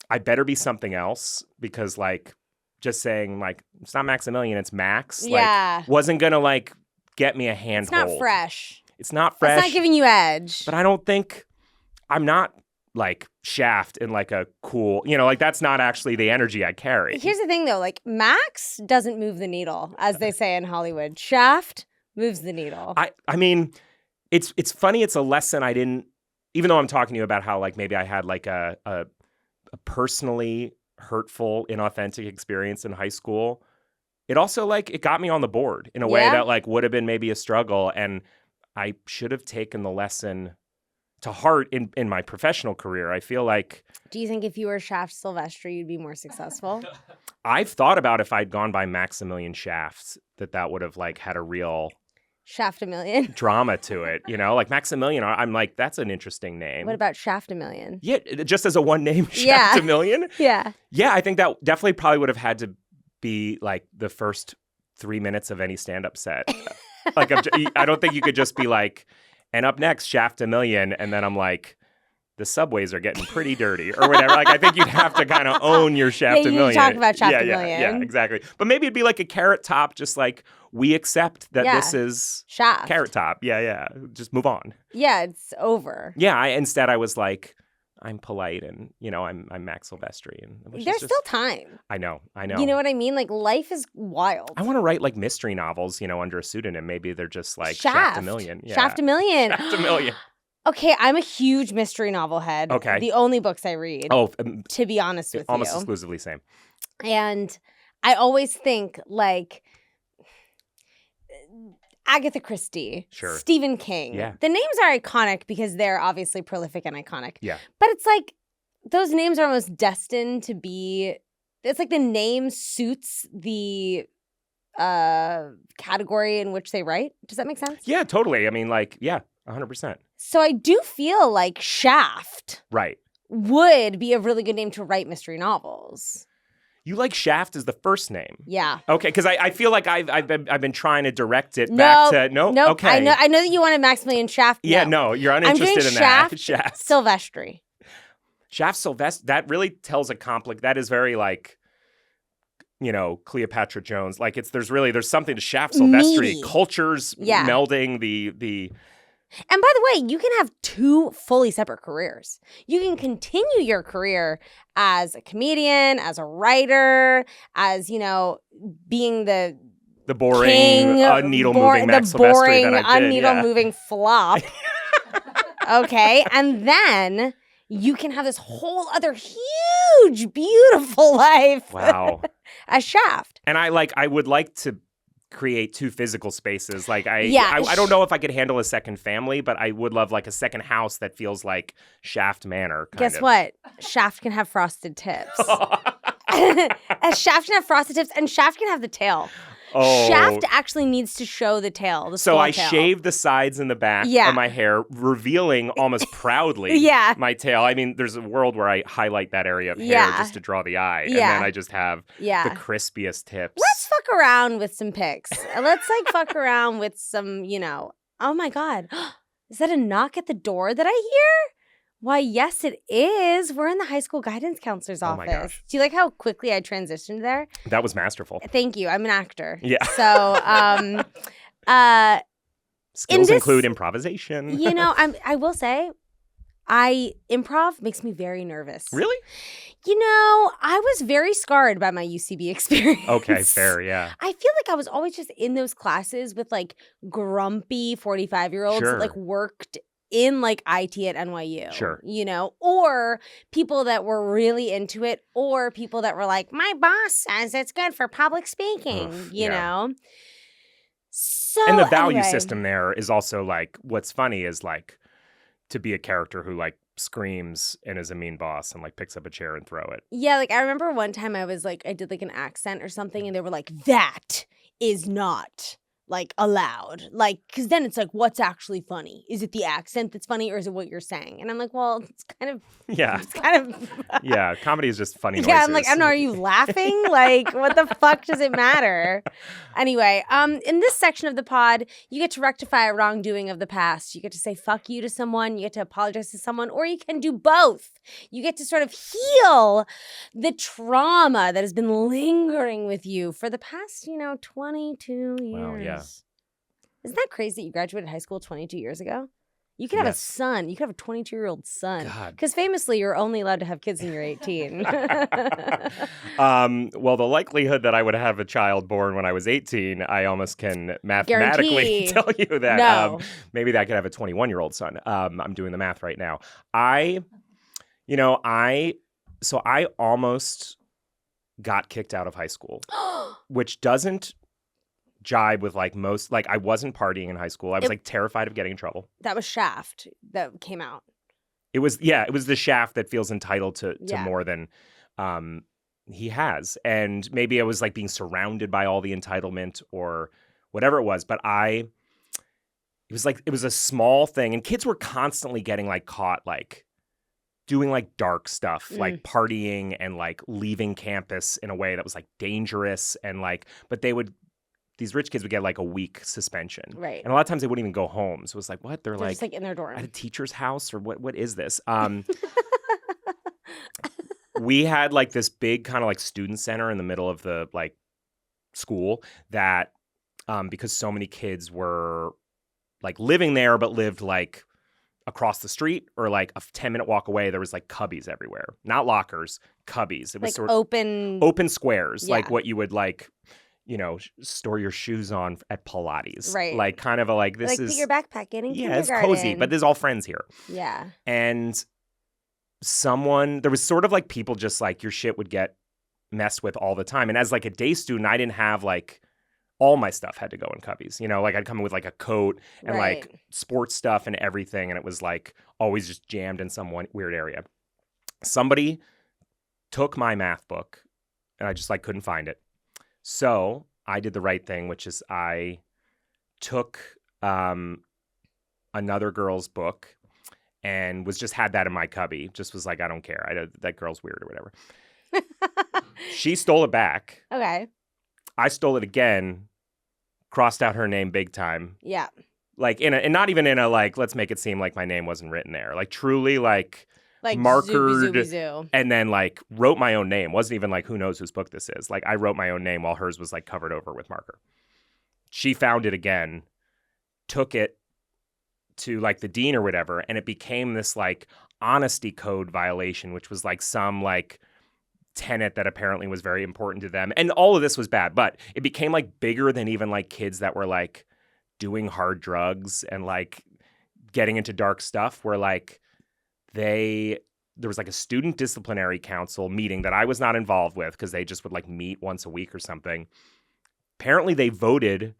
I better be something else because like just saying like, it's not Maximilian, it's Max. Yeah. Like wasn't going to like get me a handhold. It's not fresh. It's not fresh. It's not giving you edge. But I don't think. I'm not like Schaft in like a cool, like that's not actually the energy I carry. Here's the thing though, like Max doesn't move the needle, as they say in Hollywood. Schaft moves the needle. I mean, it's funny. It's a lesson I didn't, even though I'm talking to you about how like maybe I had like a personally hurtful, inauthentic experience in high school. It also like, it got me on the board in a way that like would have been maybe a struggle. And I should have taken the lesson to heart in my professional career. I feel like... Do you think if you were Max Silvestri, you'd be more successful? I've thought about if I'd gone by Maximilian Schaft, that would have like had a real... Shaftamillion. Drama to it, like Maximilian, I'm like, that's an interesting name. What about Shaftamillion? Yeah, just as a one name, Shaftamillion? Yeah. Yeah, I think that definitely probably would have had to be like the first 3 minutes of any stand-up set. Like, I don't think you could just be like... And up next, Shaftamillion, and then I'm like, the subways are getting pretty dirty, or whatever. Like, I think you'd have to kind of own your Shaftamillion. Yeah, you talk about Shaftamillion. Yeah, exactly. But maybe it'd be like a Carrot Top, just like, we accept that this is Shaft. Carrot Top. Yeah. Just move on. Yeah, it's over. Yeah, instead I was like, I'm polite and, I'm Max Silvestri. And there's still time. I know. You know what I mean? Like, life is wild. I want to write, like, mystery novels, under a pseudonym. Maybe they're just, like, Shaft. Shaftamillion. Yeah. Shaftamillion. Okay, I'm a huge mystery novel head. Okay. The only books I read, to be honest with you. Almost exclusively same. And I always think, like... Agatha Christie, Stephen King. Yeah. The names are iconic because they're obviously prolific and iconic. Yeah. But it's like those names are almost destined to be it's like the name suits the category in which they write. Does that make sense? Yeah, totally. I mean, like, yeah, 100%. So I do feel like Schaft Right. would be a really good name to write mystery novels. You like Schaft as the first name? Yeah. Okay, because I feel like I've been trying to direct it back to Nope. Okay. I know that you wanted Maximilian Schaft. Yeah, no, you're uninterested in that. Schaft Silvestri. Schaft Silvestri. That really tells a that is very like, Cleopatra Jones. Like there's something to Schaft Silvestri. Meaty. Cultures melding the. And by the way, you can have two fully separate careers. You can continue your career as a comedian, as a writer, as, being the boring, king, needle-moving Max the Silvestri boring, that I did. needle-moving flop. Okay? And then you can have this whole other huge, beautiful life. Wow. As Schaft. And I would like to create two physical spaces. Like I don't know if I could handle a second family, but I would love like a second house that feels like Schaft Manor. Guess what? Schaft can have frosted tips. Schaft can have frosted tips, and Schaft can have the tail. Oh. Shaft actually needs to show the tail. So I tail. shaved the sides and the back of my hair, revealing almost proudly my tail. I mean, there's a world where I highlight that area of hair just to draw the eye. And then I just have the crispiest tips. Let's fuck around with some pics. Let's fuck around with some, oh my God. Is that a knock at the door that I hear? Why, yes, it is. We're in the high school guidance counselor's office. My gosh. Do you like how quickly I transitioned there? That was masterful. Thank you. I'm an actor. Yeah. So, skills include improvisation. I will say, improv makes me very nervous. Really? I was very scarred by my UCB experience. Okay, fair, yeah. I feel like I was always just in those classes with grumpy 45-year-olds that worked in IT at NYU. Sure. Or people that were really into it, or people that were like, my boss says it's good for public speaking, you know? So and the value system there is also what's funny is to be a character who screams and is a mean boss and picks up a chair and throw it. Yeah, I remember one time I was I did an accent or something and they were like, that is not allowed. Because then it's what's actually funny? Is it the accent that's funny or is it what you're saying? And I'm like, well, it's kind of. Yeah. It's kind of. Yeah, comedy is just funny noises. Yeah, I'm I don't know, are you laughing? What the fuck does it matter? Anyway, in this section of the pod, you get to rectify a wrongdoing of the past. You get to say fuck you to someone, you get to apologize to someone, or you can do both. You get to sort of heal the trauma that has been lingering with you for the past, 22 years. Wow, yeah. Isn't that crazy that you graduated high school 22 years ago? You could have a son. You could have a 22-year-old son. God. Because famously, you're only allowed to have kids when you're 18. Well, the likelihood that I would have a child born when I was 18, I almost can mathematically tell you that. No. Maybe that I could have a 21-year-old son. I'm doing the math right now. So I almost got kicked out of high school, which doesn't jibe with most I wasn't partying in high school. I was terrified of getting in trouble. That was Schaft that came out. It was the Schaft that feels entitled to more than he has. And maybe I was being surrounded by all the entitlement or whatever it was, but it was a small thing, and kids were constantly getting caught doing dark stuff, partying and leaving campus in a way that was dangerous and but these rich kids would get a week suspension. Right. And a lot of times they wouldn't even go home. So it was what? They're just in their dorm. At a teacher's house or what is this? We had this big kind of student center in the middle of the school that because so many kids were living there but lived across the street or a 10-minute walk away, there was Cubbies everywhere. Not lockers, Cubbies. It was sort of open squares, what you would store your shoes on at Pilates. Right. Kind of this is... put your backpack in kindergarten. Yeah, it's cozy, but there's all friends here. Yeah. And there was sort of people just your shit would get messed with all the time. And as a day student, I didn't have all my stuff had to go in Cubbies. I'd come in with a coat and sports stuff and everything. And it was always just jammed in some weird area. Somebody took my math book and I just like couldn't find it. So I did the right thing, which is I took another girl's book and had that in my cubby. Just was like, I don't care. That girl's weird or whatever. She stole it back. Okay. I stole it again, crossed out her name big time. Yeah. Like and not even in a like, let's make it seem like my name wasn't written there. Like truly like markered zoo. And then like wrote my own name. Wasn't even like, who knows whose book this is. Like I wrote my own name while hers was like covered over with marker. She found it again, took it to like the dean or whatever, and it became this like honesty code violation, which was like some like tenet that apparently was very important to them. And all of this was bad, but it became like bigger than even like kids that were like doing hard drugs and like getting into dark stuff, where like there was like a student disciplinary council meeting that I was not involved with because they just would like meet once a week or something. Apparently they voted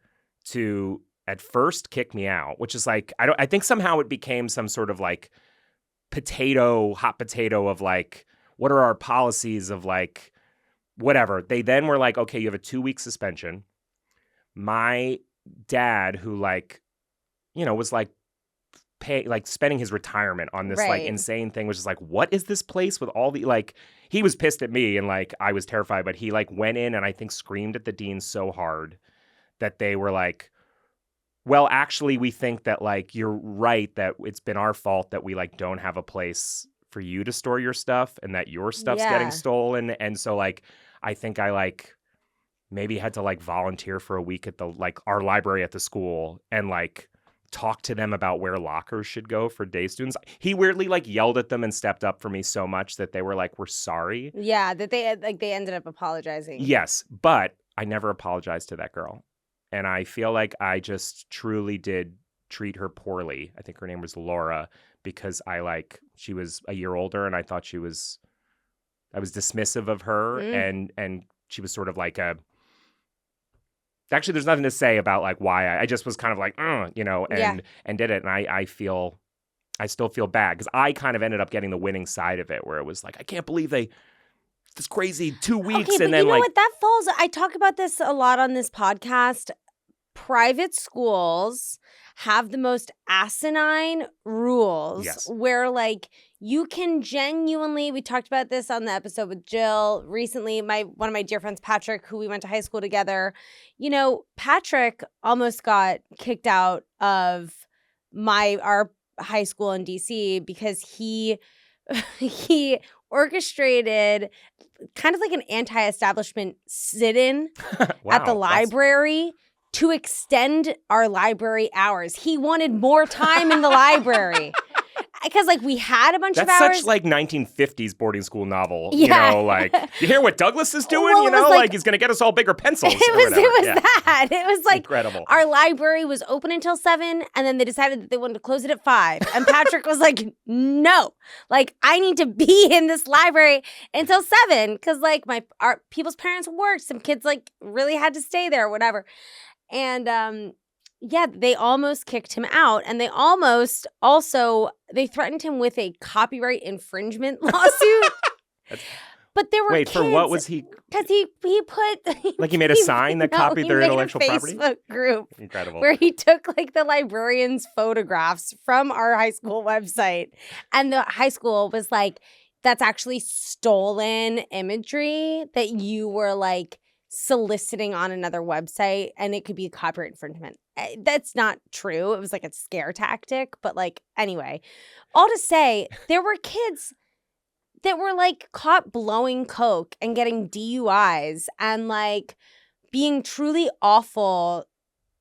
to at first kick me out, which is like, I think somehow it became some sort of like hot potato of like, what are our policies of like, whatever. They then were like, okay, you have a 2-week suspension. My dad, who like, you know, was like spending his retirement on this like insane thing, was just like, what is this place with all the like, he was pissed at me and like, I was terrified, but he like went in and I think screamed at the dean so hard that they were like, well, actually, we think that like, you're right, that it's been our fault that we like don't have a place for you to store your stuff and that your stuff's getting stolen. And so like, I think I like maybe had to like volunteer for a week at the like our library at the school and like talk to them about where lockers should go for day students. He weirdly like yelled at them and stepped up for me so much that they were like, we're sorry. Yeah, that they ended up apologizing. Yes, but I never apologized to that girl. And I feel like I just truly did treat her poorly. I think her name was Laura, because she was a year older and I thought I was dismissive of her and she was sort of like actually, there's nothing to say about like why I just was kind of like, you know, and did it. And I still feel bad because I kind of ended up getting the winning side of it, where it was like, I can't believe this crazy 2 weeks. Okay, and but then you know like, what? That falls. I talk about this a lot on this podcast. Private schools have the most asinine rules where like you can genuinely, we talked about this on the episode with Jill recently, one of my dear friends, Patrick, who we went to high school together. You know, Patrick almost got kicked out of our high school in DC because he orchestrated kind of like an anti-establishment sit-in at the library to extend our library hours. He wanted more time in the library. Because, like, we had a bunch of hours. That's such, like, 1950s boarding school novel. Yeah. You know, like, you hear what Douglas is doing? Well, you know, like he's going to get us all bigger pencils. It was that. It was, like, incredible. Our library was open until 7, and then they decided that they wanted to close it at 5. And Patrick was like, no. Like, I need to be in this library until 7. Because, like, our people's parents worked. Some kids, like, really had to stay there or whatever. And, they almost kicked him out, and they threatened him with a copyright infringement lawsuit. But there were kids, for what was he? Because he put like he made a sign that copied their intellectual property. Facebook group, incredible, where he took like the librarian's photographs from our high school website, and the high school was like, "That's actually stolen imagery that you were like soliciting on another website, and it could be copyright infringement." That's not true. It was like a scare tactic. But like, anyway, all to say, there were kids that were like caught blowing coke and getting DUIs and like being truly awful,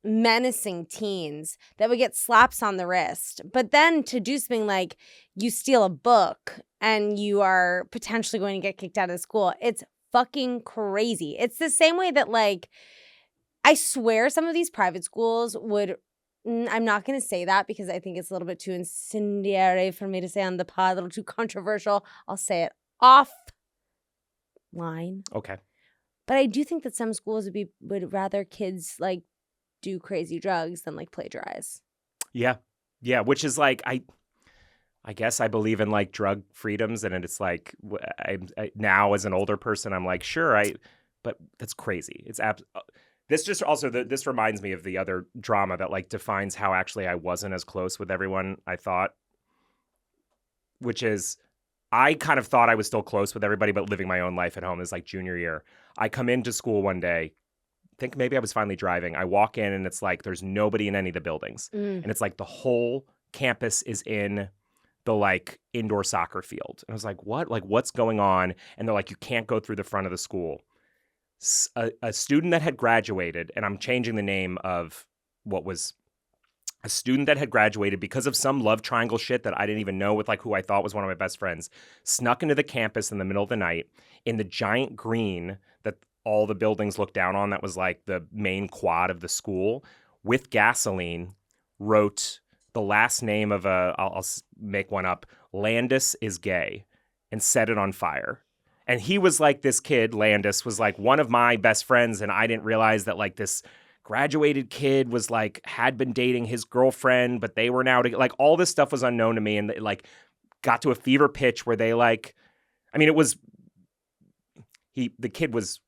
menacing teens that would get slaps on the wrist. But then to do something like you steal a book and you are potentially going to get kicked out of school, it's fucking crazy. It's the same way that like, I swear some of these private schools would, I'm not going to say that because I think it's a little bit too incendiary for me to say on the pod, a little too controversial. I'll say it offline. Okay. But I do think that some schools would rather kids like do crazy drugs than like plagiarize. Yeah. Yeah. Which is like, I I guess I believe in like drug freedoms, and it's like I now as an older person, I'm like, sure, but that's crazy. It's this just also this reminds me of the other drama that like defines how actually I wasn't as close with everyone I thought, which is I kind of thought I was still close with everybody, but living my own life at home. Is like junior year. I come into school one day, think maybe I was finally driving. I walk in and it's like there's nobody in any of the buildings, and it's like the whole campus is in the like indoor soccer field. And I was like, what? Like, what's going on? And they're like, you can't go through the front of the school. A student that had graduated, and I'm changing the name of what was a student that had graduated because of some love triangle shit that I didn't even know with like who I thought was one of my best friends, snuck into the campus in the middle of the night in the giant green that all the buildings looked down on that was like the main quad of the school with gasoline, wrote the last name of I'll make one up, Landis is gay, and set it on fire. And he was like, this kid, Landis, was like one of my best friends. And I didn't realize that like this graduated kid was like, had been dating his girlfriend, but they were now like all this stuff was unknown to me. And it like got to a fever pitch where they like, I mean, the kid was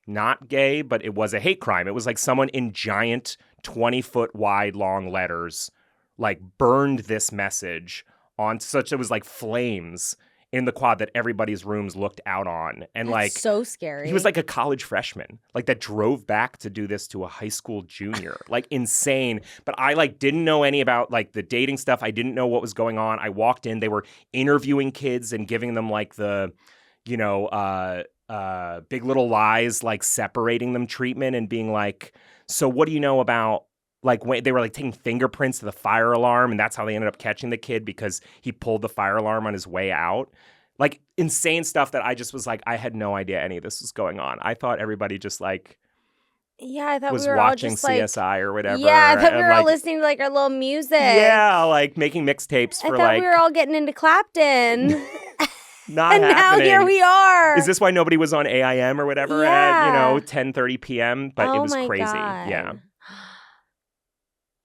not gay, but it was a hate crime. It was like someone in giant 20-foot wide long letters, like burned this message on such, it was like flames in the quad that everybody's rooms looked out on. And That's like so scary. He was like a college freshman, like that drove back to do this to a high school junior. Like insane. But I like didn't know any about like the dating stuff. I didn't know what was going on. I walked in, they were interviewing kids and giving them like the, you know, Big Little Lies, like separating them treatment and being like, so what do you know about like when they were like taking fingerprints to the fire alarm, and that's how they ended up catching the kid because he pulled the fire alarm on his way out. Like insane stuff that I just was like, I had no idea any of this was going on. I thought everybody just like I thought was we were watching all just, like, CSI or whatever. Yeah, I thought we were all like, listening to like our little music. Yeah, like making mixtapes for I thought like we were all getting into Clapton. not and happening. now here we are. Is this why nobody was on AIM or whatever at 10:30 p.m.? But it was crazy. God. Yeah.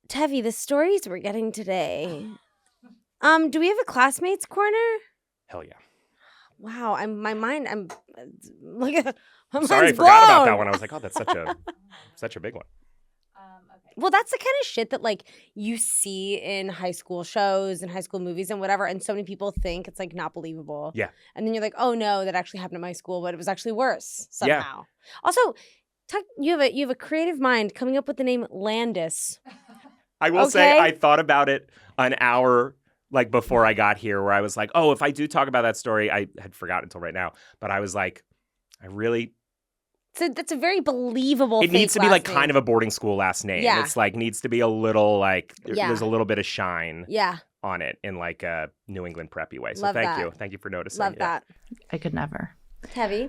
Tevi, the stories we're getting today. Do we have a classmates corner? Hell yeah. Wow, I'm look at my Sorry, I mind's forgot about blown. that one. I was like, oh, that's such a big one. Okay. Well, that's the kind of shit that like you see in high school shows and high school movies and whatever, and so many people think it's like not believable. Yeah. And then you're like, oh no, that actually happened at my school, but it was actually worse somehow. Yeah. Also, you have a creative mind coming up with the name Landis. I will say I thought about it an hour like before I got here where I was like, oh, if I do talk about that story, I had forgotten until right now. But I was like, So that's a very believable It needs to be like name. kind of a boarding school last name. Yeah. It's like needs to be a little like, there's a little bit of shine on it in like a New England preppy way. So thank you. Thank you for noticing. Love that. I could never. Heavy.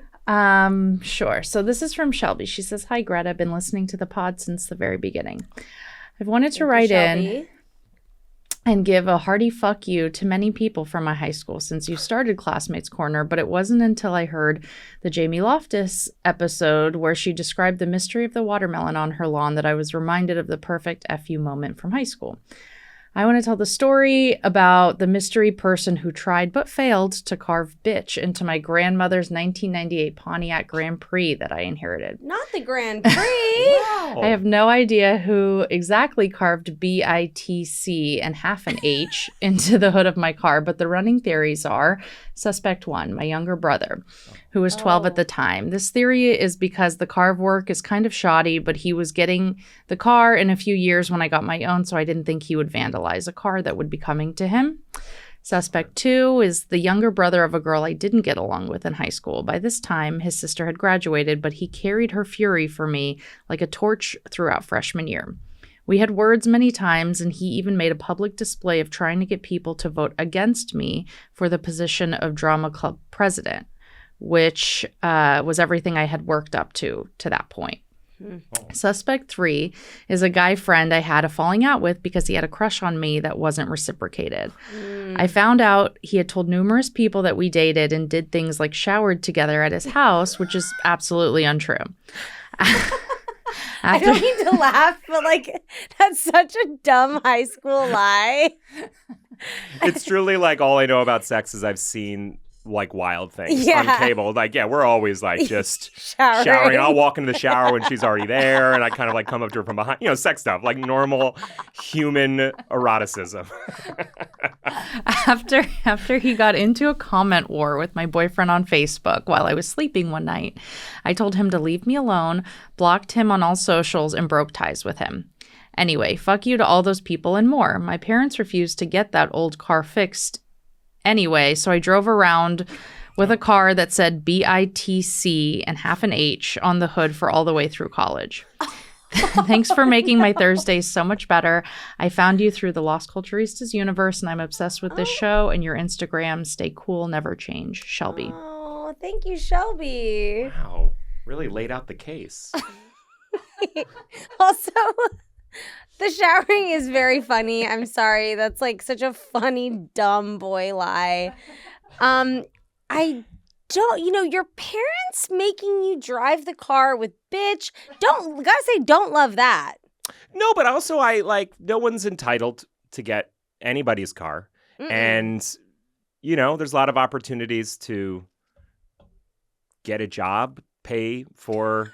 Sure. So this is from Shelby. She says, hi, Greta. I've been listening to the pod since the very beginning. I've wanted to write in and give a hearty fuck you to many people from my high school since you started Classmates Corner, but it wasn't until I heard the Jamie Loftus episode where she described the mystery of the watermelon on her lawn that I was reminded of the perfect FU moment from high school. I want to tell the story about the mystery person who tried but failed to carve bitch into my grandmother's 1998 Pontiac Grand Prix that I inherited. Not the Grand Prix. Wow. I have no idea who exactly carved BITC and half an H into the hood of my car, but the running theories are suspect 1, my younger brother, who was 12 at the time. This theory is because the carve work is kind of shoddy, but he was getting the car in a few years when I got my own, so I didn't think he would vandalize a car that would be coming to him. Suspect 2 is the younger brother of a girl I didn't get along with in high school. By this time, his sister had graduated, but he carried her fury for me like a torch throughout freshman year. We had words many times, and he even made a public display of trying to get people to vote against me for the position of drama club president, which was everything I had worked up to that point. Suspect 3 is a guy friend I had a falling out with because he had a crush on me that wasn't reciprocated. I found out he had told numerous people that we dated and did things like showered together at his house, which is absolutely untrue. I don't mean to laugh, but like that's such a dumb high school lie. It's truly like all I know about sex is I've seen like Wild Things on cable. Like, we're always like just showering. I'll walk into the shower when she's already there, and I kind of like come up to her from behind. Sex stuff, like normal human eroticism. After he got into a comment war with my boyfriend on Facebook while I was sleeping one night, I told him to leave me alone, blocked him on all socials, and broke ties with him. Anyway, fuck you to all those people and more. My parents refused to get that old car fixed anyway, so I drove around with a car that said BITC and half an H on the hood for all the way through college. Thanks for making my Thursdays so much better. I found you through the Lost Culturistas universe, and I'm obsessed with this show and your Instagram. Stay cool, never change. Shelby. Oh, thank you, Shelby. Wow. Really laid out the case. Also, the showering is very funny. I'm sorry. That's like such a funny, dumb boy lie. I don't, your parents making you drive the car with bitch. Don't love that. No, but also no one's entitled to get anybody's car. Mm-mm. And, there's a lot of opportunities to get a job, pay for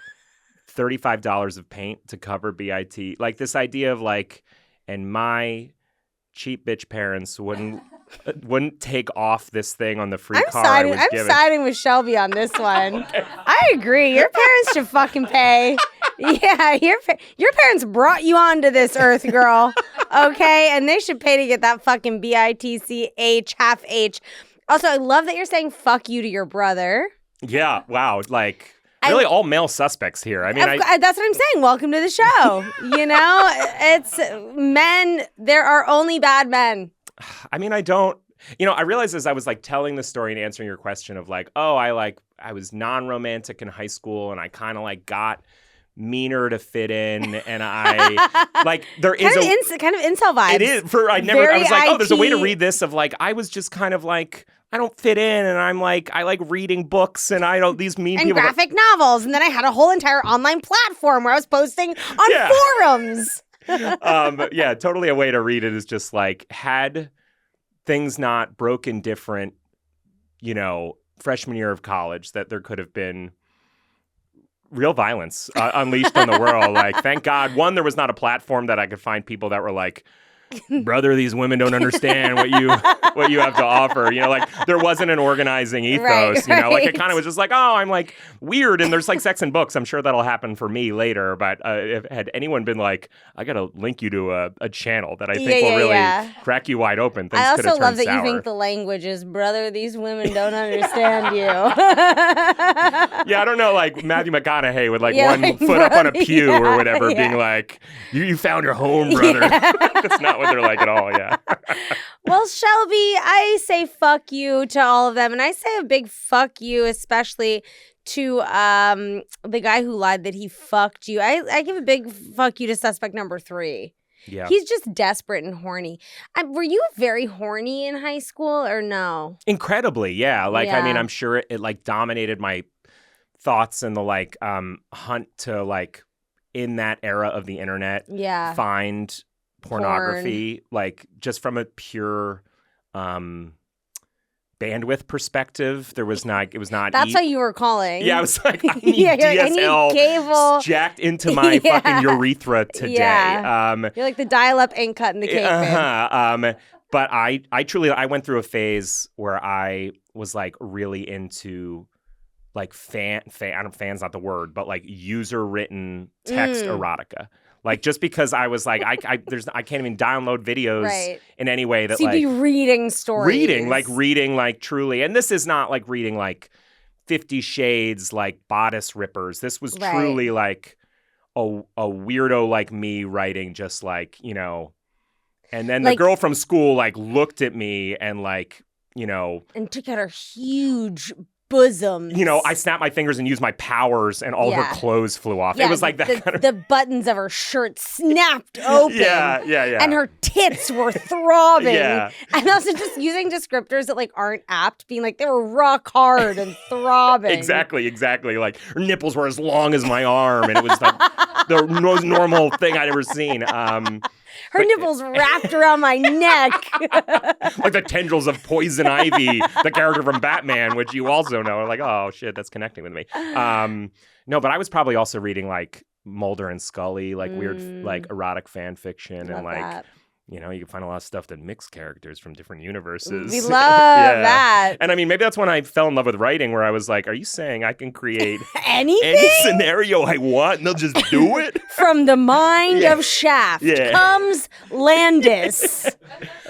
$35 of paint to cover BIT. Like this idea of and my cheap bitch parents wouldn't take off this thing on the free car I was given. I'm siding with Shelby on this one. Okay. I agree. Your parents should fucking pay. Yeah, your parents brought you onto this earth, girl. Okay? And they should pay to get that fucking BITCH half H. Also, I love that you're saying fuck you to your brother. Yeah, wow. Really all male suspects here. I mean, that's what I'm saying. Welcome to the show. It's men. There are only bad men. I mean, I don't, I realized as I was telling the story and answering your question of I was non-romantic in high school and I kind of got meaner to fit in, and I there is kind of incel vibes. It is I was like, there's a way to read this of I was just kind of I don't fit in, and I'm I like reading books, and I don't these mean and people graphic novels, and then I had a whole entire online platform where I was posting on forums. Yeah, totally a way to read it is just had things not broken different, freshman year of college, that there could have been real violence unleashed on the world. Thank God, one, there was not a platform that I could find people that were brother, these women don't understand what you have to offer. There wasn't an organizing ethos. Right. It kind of was just I'm weird, and there's sex and books. I'm sure that'll happen for me later. But if had anyone been I got to link you to a channel that I think will really crack you wide open. Things I also love that sour. you think the language is, brother, these women don't understand you. Yeah, I don't know, Matthew McConaughey with one foot up on a pew or whatever, being you found your home, brother. That's not what they're at all, yeah. Well, Shelby, I say fuck you to all of them, and I say a big fuck you especially to the guy who lied that he fucked you. I give a big fuck you to suspect number 3. Yeah. He's just desperate and horny. Were you very horny in high school or no? Incredibly, yeah. I mean, I'm sure it dominated my thoughts and the hunt to in that era of the internet find pornography, just from a pure bandwidth perspective. It was not. That's what you were calling. Yeah, I was I need DSL I need cable jacked into my fucking urethra today. Yeah. You're the dial-up ain't cutting the cake. But I truly went through a phase where I was really into fan's not the word, but user written text erotica. Just because I was I can't even download videos in any way that so you'd be reading stories. Reading truly. And this is not reading 50 Shades bodice rippers. This was truly a weirdo like me writing just and then the girl from school looked at me and and took out her huge bosom. I snapped my fingers and used my powers, and all her clothes flew off. Yeah, it was that kind of... The buttons of her shirt snapped open. Yeah. And her tits were throbbing. Yeah. And also just using descriptors that aren't apt, being they were rock hard and throbbing. Exactly. Her nipples were as long as my arm, and it was the most normal thing I'd ever seen. Her nipples wrapped around my neck. Like the tendrils of Poison Ivy, the character from Batman, which you also know. I'm like, oh shit, that's connecting with me. No, but I was probably also reading like Mulder and Scully, like weird, like erotic fan fiction, and like. That. You know, you can find a lot of stuff that mix characters from different universes. We love that. And I mean, maybe that's when I fell in love with writing, where I was like, are you saying I can create anything? Any scenario I want and they'll just do it? From the mind of Schaft comes Landis.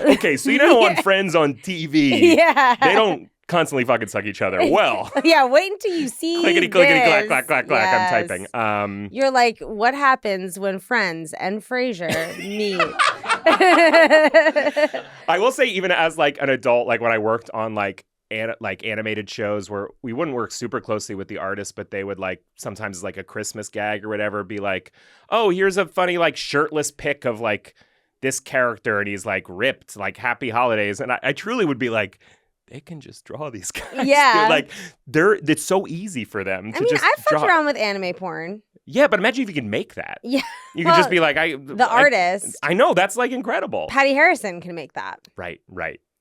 Okay, so you know on Friends on TV, they don't constantly fucking suck each other. Well. Yeah, wait until you see clickety, clickety, clack, clack, clack, clack. Yes. I'm typing. You're like, what happens when Friends and Frasier meet? I will say, even as like an adult, like when I worked on like animated shows where we wouldn't work super closely with the artists, but they would like sometimes like a Christmas gag or whatever be like, oh, here's a funny like shirtless pic of like this character and he's like ripped, like happy holidays. And I truly would be like, they can just draw these guys. Yeah. It's so easy for them to just I fucked draw. Around with anime porn. Yeah, but imagine if you can make that. Yeah. You could just be like, artist. I know, that's like incredible. Patty Harrison can make that. Right.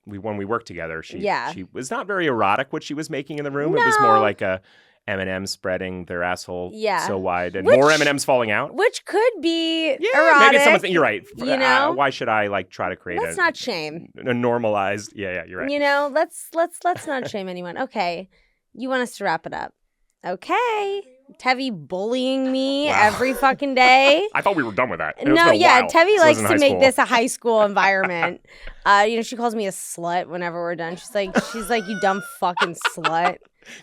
When we worked together, she was not very erotic what she was making in the room. No. It was more like a M&M spreading their asshole so wide and Which, more M&Ms falling out. Which could be erotic. Maybe it's someone you're right. You know? Why should I like try to create let's not shame. A normalized. Yeah, you're right. You know, let's not shame anyone. Okay. You want us to wrap it up. Okay. Tevi bullying me every fucking day. I thought we were done with that. No, Tevi likes to make this a high school environment. She calls me a slut whenever we're done. She's like, you dumb fucking slut.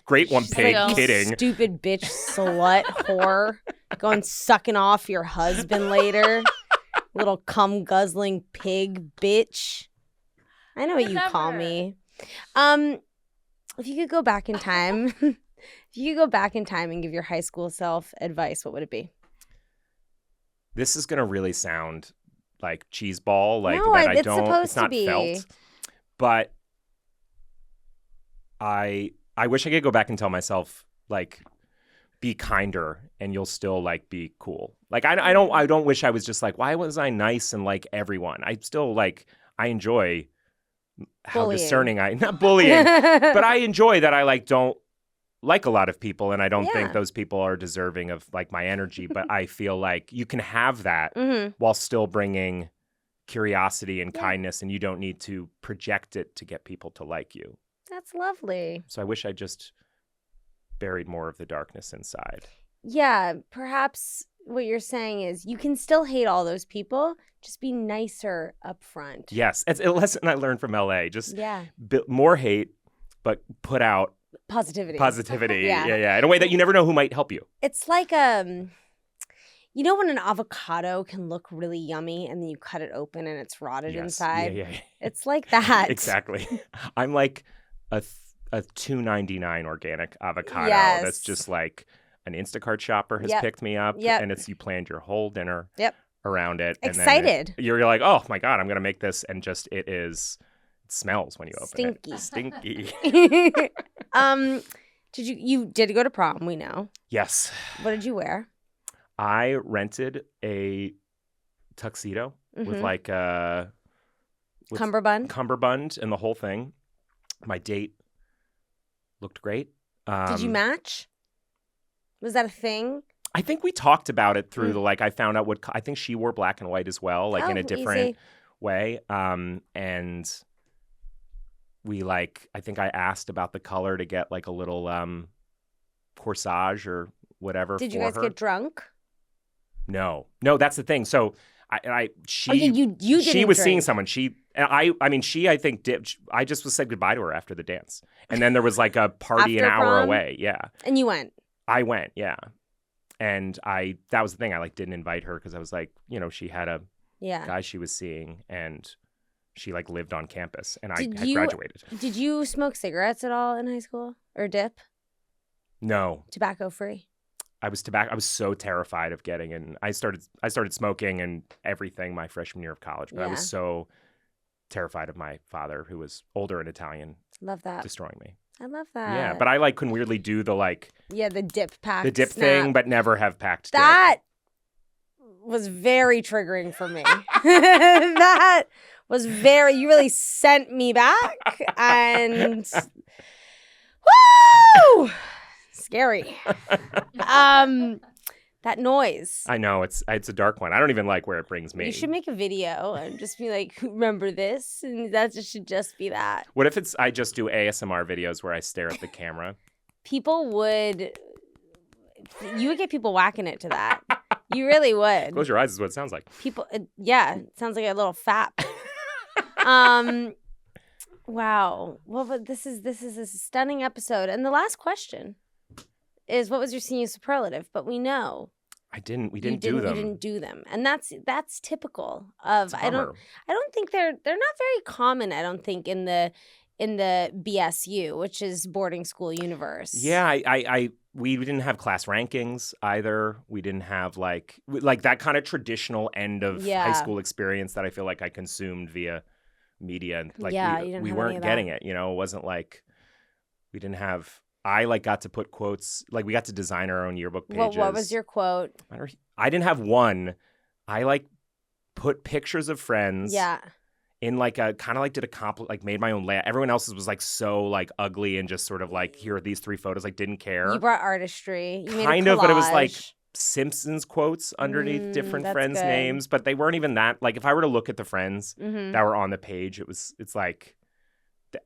Great one, pig. Like, kidding. Stupid bitch, slut, whore. Going sucking off your husband later. Little cum guzzling pig bitch. I know what you call me. If you could go back in time. If you could go back in time and give your high school self advice, what would it be? This is gonna really sound like cheeseball, like no, that I it's don't. Supposed it's not to be. Felt, but I wish I could go back and tell myself like, be kinder, and you'll still like be cool. Like I don't wish I was just like, why was I nice and like everyone? I still like I enjoy how bullying. Discerning not bullying, but I enjoy that I like don't. Like a lot of people, and I don't think those people are deserving of like my energy, but I feel like you can have that while still bringing curiosity and kindness, and you don't need to project it to get people to like you. That's lovely. So I wish I just buried more of the darkness inside. Yeah, perhaps what you're saying is you can still hate all those people, just be nicer up front. Yes, it's a lesson I learned from LA. Just more hate, but put out Positivity. Yeah. In a way that you never know who might help you. It's like you know when an avocado can look really yummy and then you cut it open and it's rotted inside? Yeah. It's like that. Exactly. I'm like a $2.99 organic avocado that's just like an Instacart shopper has picked me up and it's you planned your whole dinner around it. Excited. And you're like, oh my God, I'm gonna make this, and just it smells when you open it. Stinky. Did you go to prom? We know. Yes. What did you wear? I rented a tuxedo with like a cummerbund and the whole thing. My date looked great. Did you match? Was that a thing? I think we talked about it through the I found out I think she wore black and white as well, like in a different way. And we I think I asked about the color to get like a little corsage or whatever. Did you guys get drunk? No, that's the thing. So she didn't was drink. seeing someone. I think dipped. I just was said goodbye to her after the dance, and then there was like a party an hour prom? away. Yeah, and you went. I went. Yeah, and that was the thing. I didn't invite her because I was like, she had a guy she was seeing, and she lived on campus, and I had graduated. Did you smoke cigarettes at all in high school or dip? No. Tobacco free? I was so terrified of getting in. I started smoking and everything my freshman year of college, but I was so terrified of my father, who was older and Italian. Love that. Destroying me. I love that. Yeah, but I can weirdly do the the dip pack. the dip thing, but never have packed that. dip. was very triggering for me. That was you really sent me back, and woo! Scary. That noise. I know it's a dark one. I don't even like where it brings me. You should make a video and just be like, remember this? And that should just be that. What if I just do ASMR videos where I stare at the camera? You would get people whacking it to that. You really would. Close your eyes is what it sounds like. People, yeah, it sounds like a little fap. Wow. Well, but this is a stunning episode. And the last question is, what was your senior superlative? But we know we didn't do them. You didn't do them, and that's typical of. I don't think they're not very common. I don't think in the BSU, which is boarding school universe. Yeah, we didn't have class rankings either. We didn't have like that kind of traditional end of high school experience that I feel like I consumed via media. And like we weren't getting it. You know, it wasn't like we didn't have. I got to put quotes, we got to design our own yearbook pages. What was your quote? I didn't have one. I put pictures of friends. Yeah. In a kind of did a made my own layout. Everyone else's was so ugly and just sort of here are these 3 photos. Didn't care. You brought artistry. You made kind a of, but it was Simpsons quotes underneath different friends' names, but they weren't even that. If I were to look at the friends that were on the page, it's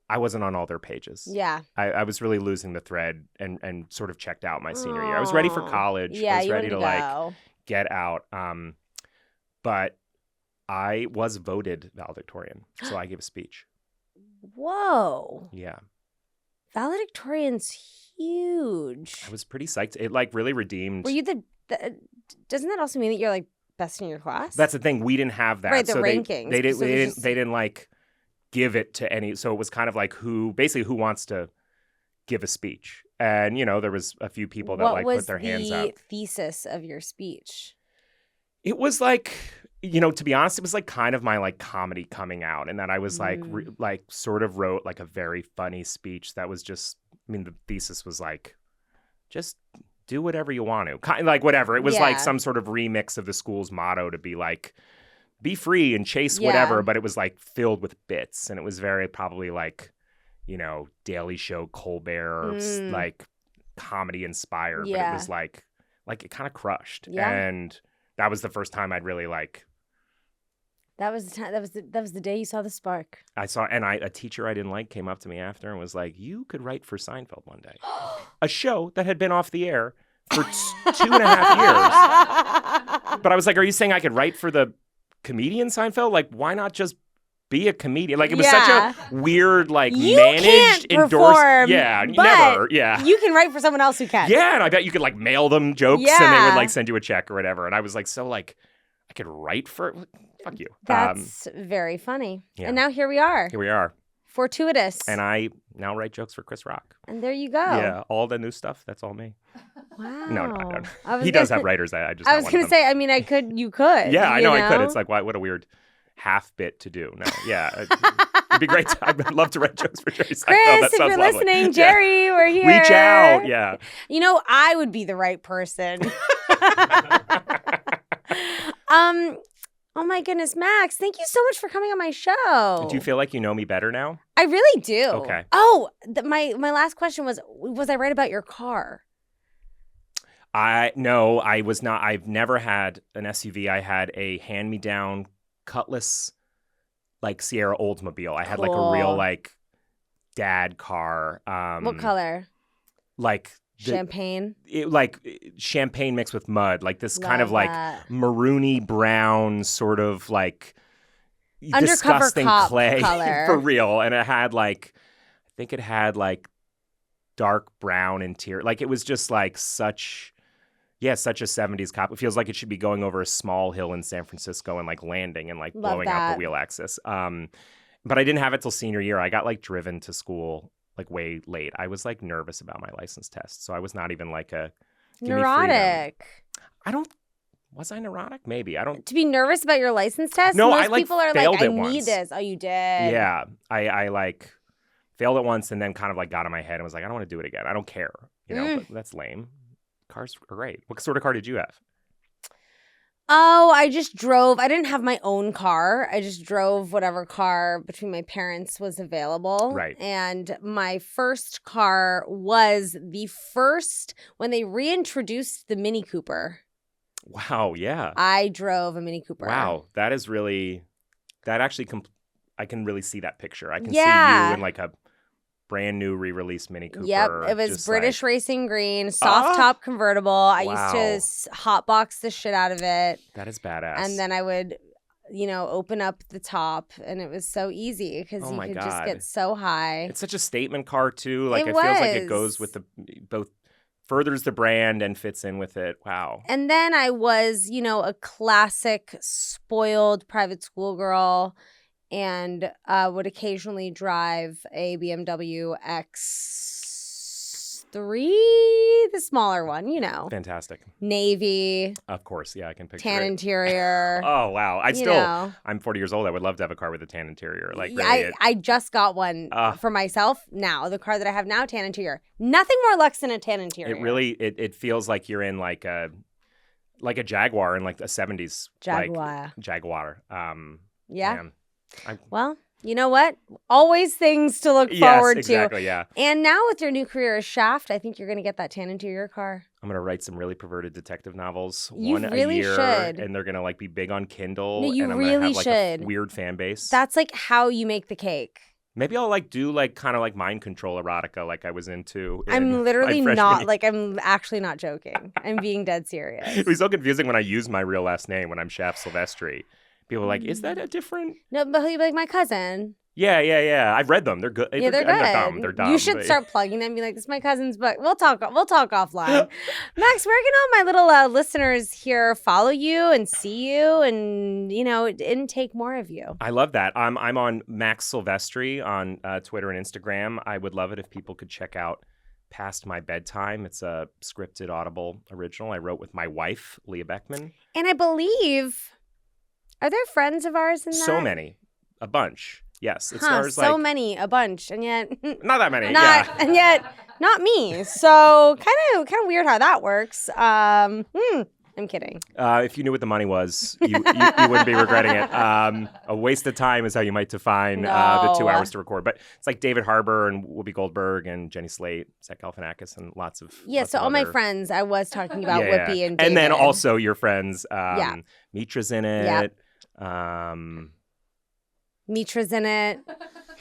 I wasn't on all their pages. Yeah. I was really losing the thread and sort of checked out my senior year. I was ready for college. Yeah, I was you ready to go. Get out. But I was voted valedictorian, so I gave a speech. Whoa. Yeah. Valedictorian's huge. I was pretty psyched. It really redeemed. Were you doesn't that also mean that you're best in your class? That's the thing. We didn't have that. Right, the rankings. They didn't give it to any. So it was kind of who wants to give a speech. And, there was a few people that put their hands up. What was the thesis of your speech? It was to be honest, it was kind of my comedy coming out, and that I was sort of wrote a very funny speech that was just, the thesis was just do whatever you want to, kind of whatever. It was some sort of remix of the school's motto to be be free and chase whatever, but it was filled with bits, and it was very probably Daily Show, Colbert, comedy inspired, but it was it kind of crushed, and that was the first time I'd really That was the time. That was the day you saw the spark. I saw, and a teacher I didn't like came up to me after and was like, "You could write for Seinfeld one day," a show that had been off the air for 2.5 years. But I was like, "Are you saying I could write for the comedian Seinfeld? Why not just be a comedian?" It was such a weird, you managed, can't endorsed. Perform, yeah, but never. Yeah, you can write for someone else who can. Yeah, and I bet you could mail them jokes, and they would send you a check or whatever. And I was I could write for. Fuck you. That's very funny. Yeah. And now here we are. Here we are. Fortuitous. And I now write jokes for Chris Rock. And there you go. Yeah, all the new stuff, that's all me. Wow. No. He does have writers. I was going to say, you could. Yeah, I know I could. It's what a weird half bit to do. No, yeah. It'd be great. I'd love to write jokes for Jerry Seinfeld. Chris, if you're listening, Jerry, we're here. Reach out. Yeah. I would be the right person. Oh my goodness, Max, thank you so much for coming on my show. Do you feel like you know me better now? I really do. Okay. Oh, my last question was I right about your car? No, I was not. I've never had an SUV. I had a hand-me-down Cutlass, Sierra Oldsmobile. I had a real dad car. What color? Champagne? Champagne mixed with mud. This Love kind of that. maroony brown sort of undercover disgusting cop clay color. For real. And it had I think it had dark brown interior. It was just such a 70s cop. It feels like it should be going over a small hill in San Francisco and landing and blowing out the wheel axis. But I didn't have it till senior year. I got driven to school way late. I was nervous about my license test, so I was not even a neurotic. Was I neurotic? Maybe. I don't. To be nervous about your license test? No, most people are failed I it need once. this. Oh, you did? Yeah, I failed it once and then kind of got in my head and was I don't want to do it again. I don't care. But that's lame. Cars are great. What sort of car did you have? Oh, I just drove. I didn't have my own car. I just drove whatever car between my parents was available. Right. And my first car was the first when they reintroduced the Mini Cooper. Wow, yeah. I drove a Mini Cooper. Wow, that is really, that actually, I can really see that picture. I can see Yeah. you in like a brand new re-released Mini Cooper. Yep, it was just British like, racing green, soft top convertible. I Wow. used to hotbox the shit out of it. That is badass. And then I would, open up the top, and it was so easy because Oh you my could just God. get so high. It's such a statement car too. Like It it feels like it goes was. with both furthers the brand and fits in with it. Wow. And then I was, a classic spoiled private school girl and would occasionally drive a BMW X3, the smaller one, Fantastic. Navy, Of course. Yeah, I can picture tan it. interior. Oh, wow. you know. I'm 40 years old. I would love to have a car with a tan interior. Like, Yeah, really, I just got one for myself now. The car that I have now, tan interior. Nothing more luxe than a tan interior. it really, it feels like you're in like a Jaguar in like a 70s. Jaguar. Like, Jaguar. Yeah. Man. Well, you know what? Always things to look Yes, forward exactly, to. yeah. And now with your new career as Schaft, I think you're going to get that tan interior car. I'm going to write some really perverted detective novels. You one really a year, should. And they're going to like be big on Kindle. No, you and I'm really gonna have, like, should. a weird fan base. That's like how you make the cake. Maybe I'll like do like kind of like mind control erotica like I was into. I'm literally my not freshman like, I'm actually not joking. I'm being dead serious. It was so confusing when I use my real last name when I'm Schaft Silvestri. People are like, is that a different? No, but he'll be like, my cousin. Yeah. I've read them. They're good. Yeah, they're good. They're dumb. You should start plugging them. Be like, this is my cousin's book. We'll talk offline. Max, where can all my little listeners here follow you and see you and, intake more of you? I love that. I'm on Max Silvestri on Twitter and Instagram. I would love it if people could check out Past My Bedtime. It's a scripted Audible original I wrote with my wife, Leah Beckman. And I believe, are there friends of ours in that? So many. A bunch. Yes. It stars so like... many, a bunch, and yet... Not that many, And yet, not me. So kind of weird how that works. I'm kidding. If you knew what the money was, you wouldn't be regretting it. A waste of time is how you might define the 2 hours to record. But it's like David Harbour and Whoopi Goldberg and Jenny Slate, Zach Galifianakis, and lots of So all my friends, I was talking about Whoopi and David. And then also your friends. Mitra's in it. Yep. Mitra's in it.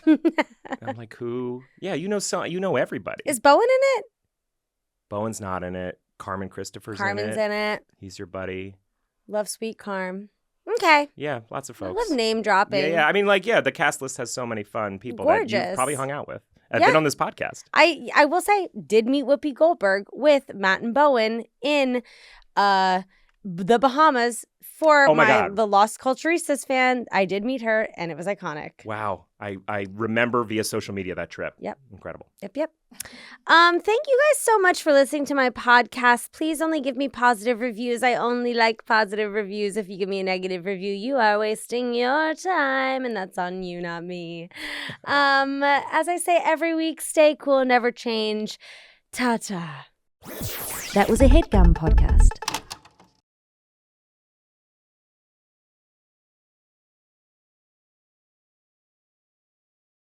I'm like, who? Yeah, you know everybody. Is Bowen in it? Bowen's not in it. Carmen Christopher's in it. Carmen's in it. He's your buddy. Love Sweet Carm. Okay. Yeah, lots of folks. I love name dropping. Yeah. I mean, the cast list has so many fun people that you've probably hung out with. I've been on this podcast. I will say, did meet Whoopi Goldberg with Matt and Bowen in the Bahamas for the Lost Culturistas fan. I did meet her, and it was iconic. Wow. I remember via social media that trip. Yep. Incredible. Yep. Thank you guys so much for listening to my podcast. Please only give me positive reviews. I only like positive reviews. If you give me a negative review, you are wasting your time, and that's on you, not me. As I say every week, stay cool, never change. Ta-ta. That was a Headgum podcast.